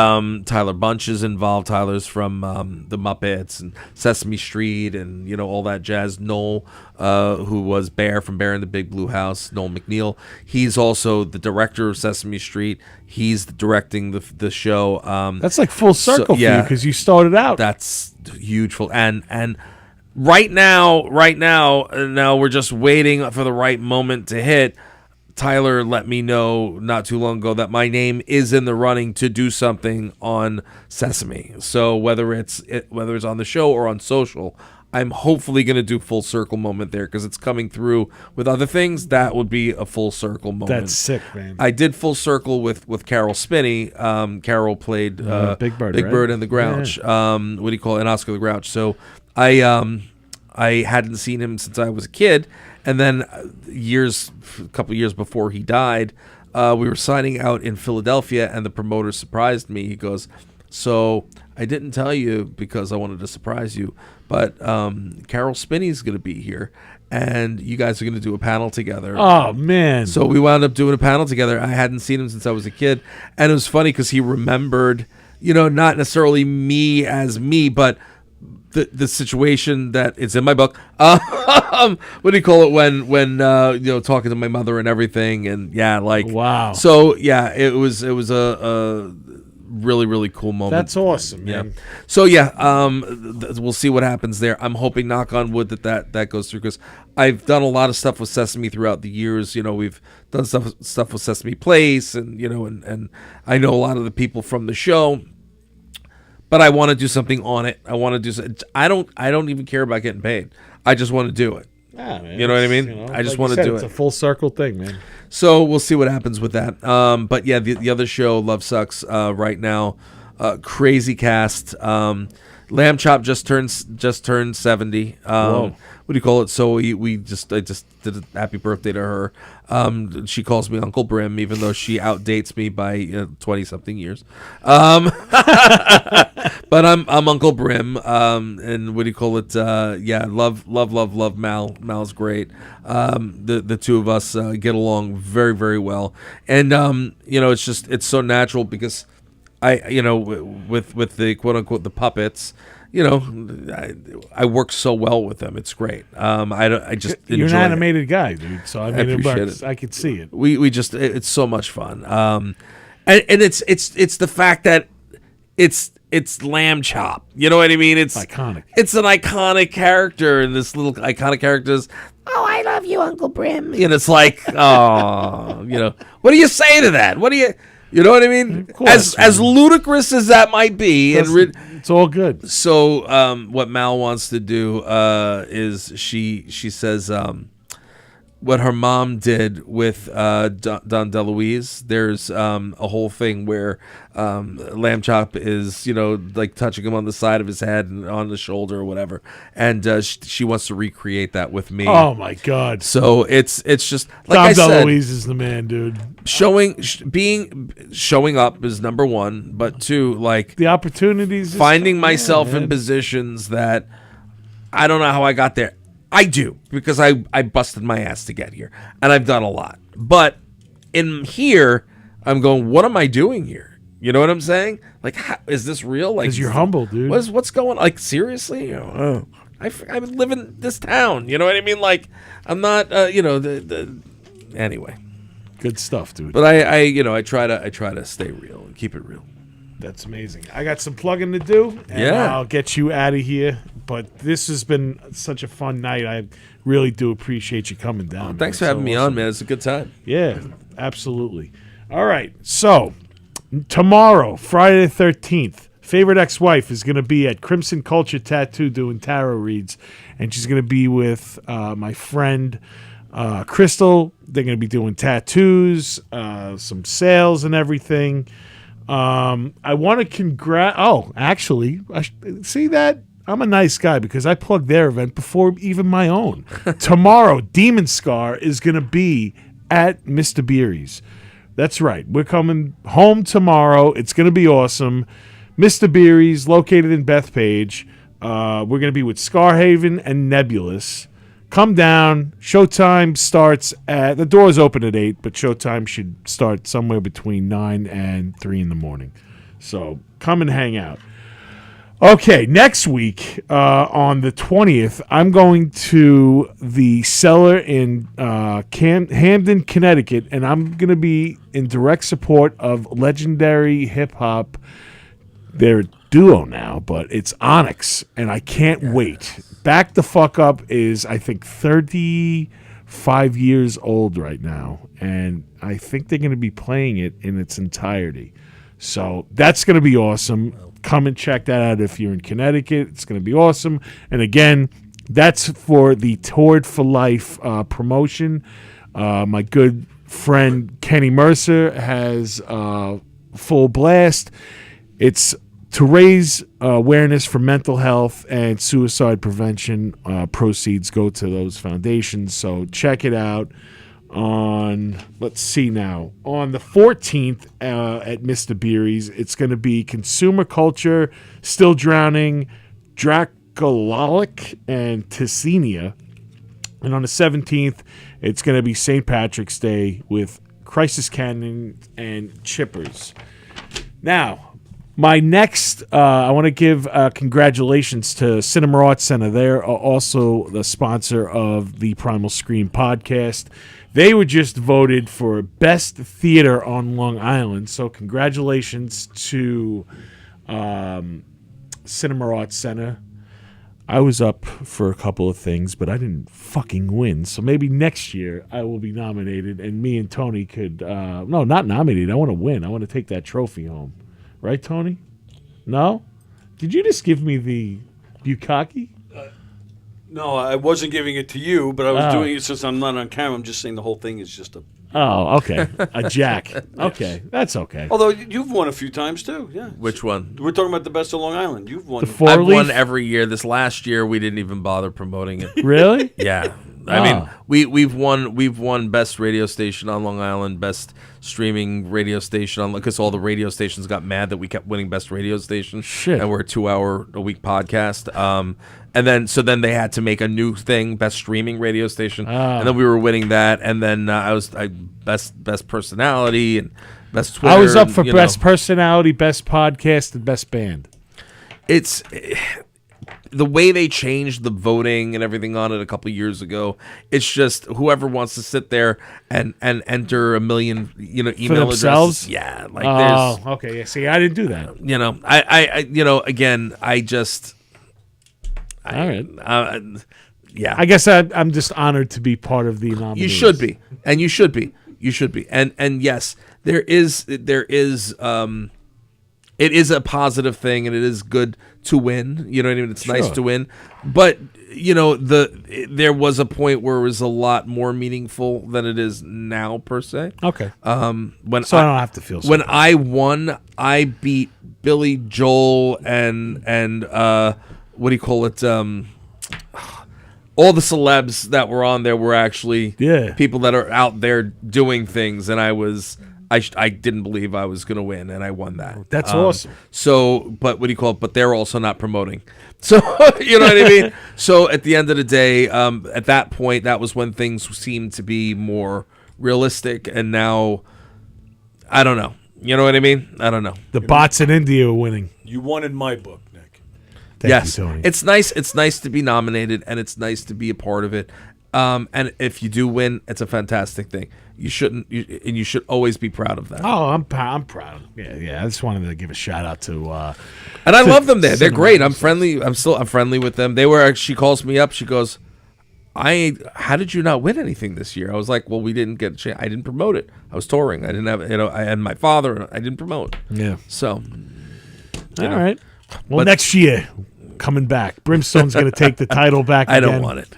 Tyler Bunch is involved. Tyler's from the Muppets and Sesame Street and all that jazz. Noel, who was Bear from Bear in the Big Blue House, Noel McNeil. He's also the director of Sesame Street. He's directing the show. That's like full circle for you because you started out. That's huge. And Right now, we're just waiting for the right moment to hit. Tyler let me know not too long ago that my name is in the running to do something on Sesame. So whether it's on the show or on social, I'm hopefully going to do full circle moment there because it's coming through with other things. That would be a full circle moment. That's sick, man. I did full circle with Carol Spinney. Carol played Big Bird, Big right? Bird and the Grouch. Yeah. What do you call it? And Oscar the Grouch. So I hadn't seen him since I was a kid, and then a couple years before he died, we were signing out in Philadelphia, and the promoter surprised me. He goes, So I didn't tell you because I wanted to surprise you, but Carol Spinney's going to be here, and you guys are going to do a panel together. Oh, man. So we wound up doing a panel together. I hadn't seen him since I was a kid, and it was funny because he remembered, not necessarily me as me, but the situation that it's in my book. What do you call it when talking to my mother and everything, and wow. So it was a really, really cool moment. That's awesome, man. Yeah. So we'll see what happens there. I'm hoping, knock on wood, that goes through, because I've done a lot of stuff with Sesame throughout the years. We've done stuff with Sesame Place, and and I know a lot of the people from the show. But I want to do something on it. I want to do. I don't even care about getting paid. I just want to do it. Yeah, man, you know what I mean? I just want to do it. It's a full circle thing, man. So we'll see what happens with that. But yeah, the other show, Love Sucks, right now, crazy cast. Lamb Chop just turned 70. Whoa. What do you call it? So I just did a happy birthday to her. She calls me Uncle Brim, even though she outdates me by 20-something years. But I'm Uncle Brim. And what do you call it? Love Mal. Mal's great. The two of us get along very, very well. And it's so natural because with the quote unquote the puppets, I work so well with them. It's great. I just You're enjoy an it. animated guy, dude. So I appreciate it. I could see it. It's so much fun. And it's the fact that it's Lamb Chop. You know what I mean? It's iconic. It's an iconic character, and this little iconic character is, oh, I love you, Uncle Brim. And it's like, oh, what do you say to that? What do you? You know what I mean? Of course, as ludicrous as that might be, it's all good. So, what Mal wants to do is she says what her mom did with Don DeLuise. There's a whole thing where Lamb Chop is like touching him on the side of his head and on the shoulder or whatever, and she wants to recreate that with me. Oh my god! So it's just like Don I said, DeLuise is the man, dude. Showing up is number one, but two, like the opportunities, finding myself in positions that I don't know how I got there. I do, because I busted my ass to get here, and I've done a lot. But in here, I'm going, what am I doing here? You know what I'm saying? Like, is this real? Like, because you're humble, dude. What's going on? Like, seriously? I live in this town. You know what I mean? Like, I'm not, anyway. Good stuff, dude. But I try to stay real and keep it real. That's amazing. I got some plugging to do, and I'll get you out of here. But this has been such a fun night. I really do appreciate you coming down. Thanks for having me on, man. It's a good time. Yeah, absolutely. All right. So tomorrow, Friday the 13th, favorite ex-wife is going to be at Crimson Culture Tattoo doing tarot reads, and she's going to be with my friend Crystal. They're going to be doing tattoos, some sales and everything. I want to actually, see that? I'm a nice guy because I plugged their event before even my own. Tomorrow, Demon Scar is going to be at Mr. Beery's. That's right. We're coming home tomorrow. It's going to be awesome. Mr. Beery's, located in Bethpage. We're going to be with Scarhaven and Nebulous. Come down. Showtime starts at... The doors open at 8, but showtime should start somewhere between 9 and 3 in the morning. So come and hang out. Okay, next week on the 20th, I'm going to the Cellar in Hamden, Connecticut, and I'm going to be in direct support of legendary hip-hop. They're a duo now, but it's Onyx, and I can't wait. Back the Fuck Up is, I think, 35 years old right now, and I think they're going to be playing it in its entirety. So that's going to be awesome. Come and check that out if you're in Connecticut. It's going to be awesome. And again, that's for the Toured for Life promotion. My good friend Kenny Mercer has Full Blast. It's to raise awareness for mental health and suicide prevention. Proceeds go to those foundations. So check it out. On, let's see now, on the 14th at Mr. Beery's, it's going to be Consumer Culture, Still Drowning, Dracololic, and Tessenia. And on the 17th, it's going to be St. Patrick's Day with Crisis Canyon and Chippers. Now, my next, I want to give congratulations to Cinema Arts Center. They're also the sponsor of the Primal Scream podcast. They were just voted for Best Theater on Long Island. So congratulations to Cinema Arts Center. I was up for a couple of things, but I didn't fucking win. So maybe next year I will be nominated, and me and Tony could... no, not nominated. I want to win. I want to take that trophy home. Right, Tony? No? Did you just give me the bukkake? No, I wasn't giving it to you, but I was doing it since I'm not on camera. I'm just saying the whole thing is just a... Oh, okay. A jack. Okay, that's okay. Although you've won a few times, too. Yeah. Which one? We're talking about the best of Long Island. You've won. The I've four-leaf? won every year. This last year, we didn't even bother promoting it. Really? Yeah. I mean, we've won best radio station on Long Island, best streaming radio station on, because all the radio stations got mad that we kept winning best radio station. Shit. And we're a 2-hour-a-week podcast. And then they had to make a new thing, best streaming radio station. And then we were winning that. And then I best personality and best Twitter. I was up for you best know. personality, best podcast, and best band. It's the way they changed the voting and everything on it a couple years ago. It's just whoever wants to sit there and enter a million, email themselves? addresses. Yeah, like Oh, there's, okay. Yeah, see, I didn't do that. again, All right. Yeah, I guess I'm just honored to be part of the nominees. you should be, and you should be, and yes, there is, it is a positive thing, and it is good to win. You know what I mean? It's nice to win, but there was a point where it was a lot more meaningful than it is now, per se. Okay. When So I don't have to feel. when I won, I beat Billy Joel and what do you call it? All the celebs that were on there were actually people that are out there doing things, and I didn't believe I was going to win, and I won that. That's awesome. So, but what do you call it? But they're also not promoting. So, you know what I mean? So at the end of the day, at that point, that was when things seemed to be more realistic, and now, I don't know. You know what I mean? I don't know. The bots in India are winning. You won in my book, Nick. Thank you, Tony. It's nice. It's nice to be nominated, and it's nice to be a part of it. And if you do win, it's a fantastic thing. You should always be proud of that. Oh, I'm proud. Yeah. I just wanted to give a shout out to. And I love them there. They're great. I'm friendly. I'm friendly with them. She calls me up. She goes, how did you not win anything this year? I was like, well, we didn't get a chance. I didn't promote it. I was touring. I didn't have, I had my father, and I didn't promote. Yeah. So, All right. Well, next year, coming back. Brimstone's going to take the title back again. I don't want it.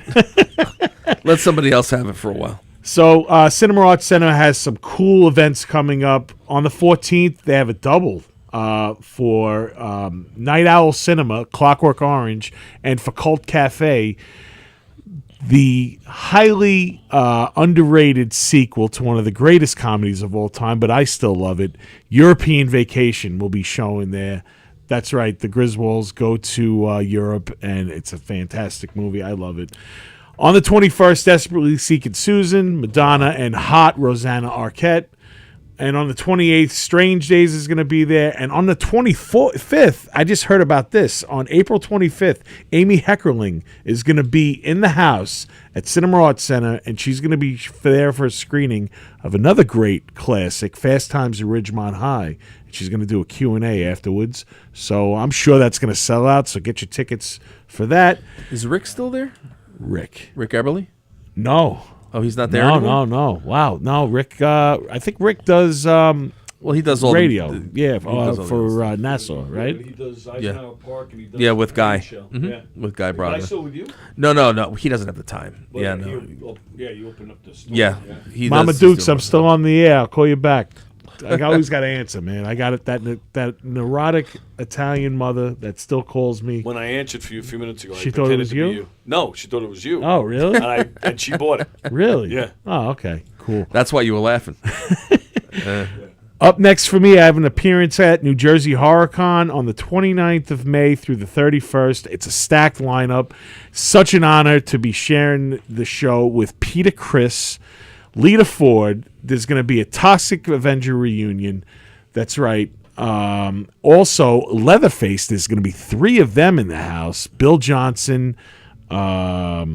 Let somebody else have it for a while. So, Cinema Arts Center has some cool events coming up. On the 14th, they have a double for Night Owl Cinema, Clockwork Orange, and for Cult Cafe, the highly underrated sequel to one of the greatest comedies of all time, but I still love it, European Vacation, will be showing there. That's right, the Griswolds go to Europe, and it's a fantastic movie. I love it. On the 21st, Desperately Seeking Susan, Madonna, and hot Rosanna Arquette. And on the 28th, Strange Days is going to be there. And on the 25th, I just heard about this. On April 25th, Amy Heckerling is going to be in the house at Cinema Arts Center, and she's going to be there for a screening of another great classic, Fast Times at Ridgemont High. And she's going to do a Q&A afterwards. So I'm sure that's going to sell out, so get your tickets for that. Is Rick still there? Rick Eberly? No. Oh, he's not there anymore? No. Wow. No, Rick, I think Rick does well, he does all radio. does all for Nassau, right? He does Eisenhower Park, and he does Yeah, with Guy. Show. Mhm. Yeah. With Guy Is Guy Brogdon. still with you? No. He doesn't have the time. But Yeah, no. you open up the store. Yeah. He Mama does Dukes, do I'm it. still on the air. I'll call you back. I always got to answer, man. I got it. That neurotic Italian mother that still calls me. When I answered for you a few minutes ago, She I thought it pretended was to be you? you. No, she thought it was you. Oh, really? And she bought it. Really? Yeah. Oh, okay. Cool. That's why you were laughing. Up next for me, I have an appearance at New Jersey HorrorCon on the 29th of May through the 31st. It's a stacked lineup. Such an honor to be sharing the show with Peter Criss, Lita Ford. There's going to be a Toxic Avenger reunion. That's right. Also, Leatherface. There's going to be 3 of them in the house. Bill Johnson, oh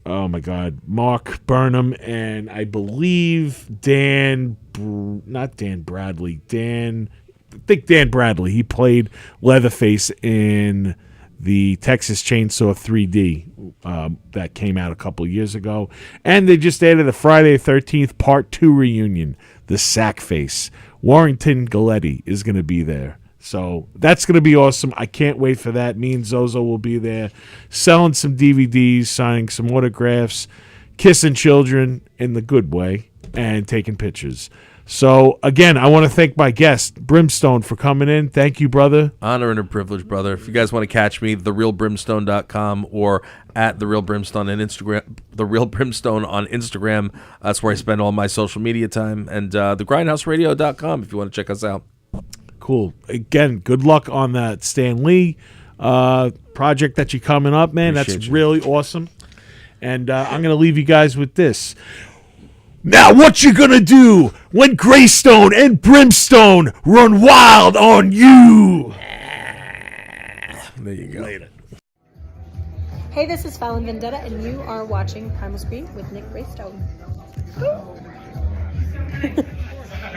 my God, Mark Burnham, and I believe Dan Bradley. I think Dan Bradley. He played Leatherface in the Texas Chainsaw 3D that came out a couple years ago. And they just added a Friday the 13th Part 2 reunion, The Sackface. Warrington Galletti is going to be there. So that's going to be awesome. I can't wait for that. Me and Zozo will be there selling some DVDs, signing some autographs, kissing children in the good way, and taking pictures. So, again, I want to thank my guest, Brimstone, for coming in. Thank you, brother. Honor and a privilege, brother. If you guys want to catch me, therealbrimstone.com or at therealbrimstone on Instagram. Therealbrimstone on Instagram. That's where I spend all my social media time. And thegrindhouseradio.com if you want to check us out. Cool. Again, good luck on that Stan Lee project that you're coming up, man. Appreciate That's you. really awesome. And I'm going to leave you guys with this. Now, what you gonna do when Graystone and Brimstone run wild on you? There you go. Later. Hey, this is Fallon Vendetta, and you are watching Primal Scream with Nick Graystone.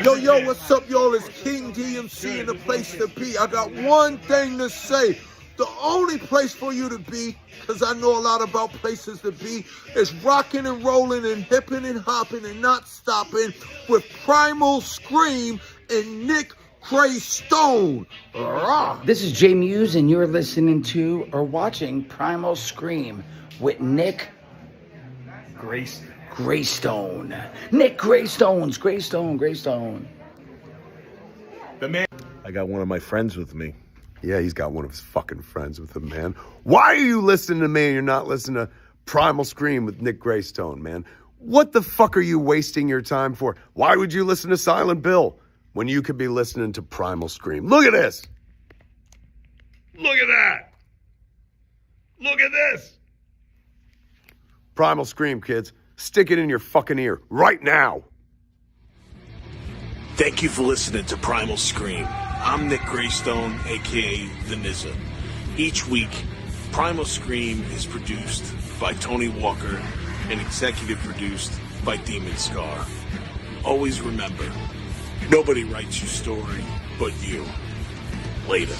Yo, what's up, y'all? It's King DMC in the place to be. I got one thing to say. The only place for you to be, because I know a lot about places to be, is rocking and rolling and hipping and hopping and not stopping with Primal Scream and Nick Graystone. This is Jay Muse, and you're listening to or watching Primal Scream with Nick Graystone. Nick Graystone's Graystone. I got one of my friends with me. Yeah, he's got one of his fucking friends with him, man. Why are you listening to me and you're not listening to Primal Scream with Nick Graystone, man? What the fuck are you wasting your time for? Why would you listen to Silent Bill when you could be listening to Primal Scream? Look at this. Look at that. Look at this. Primal Scream, kids. Stick it in your fucking ear right now. Thank you for listening to Primal Scream. I'm Nick Graystone, a.k.a. The Nizza. Each week, Primal Scream is produced by Tony Walker and executive produced by Demon Scar. Always remember, nobody writes your story but you. Later.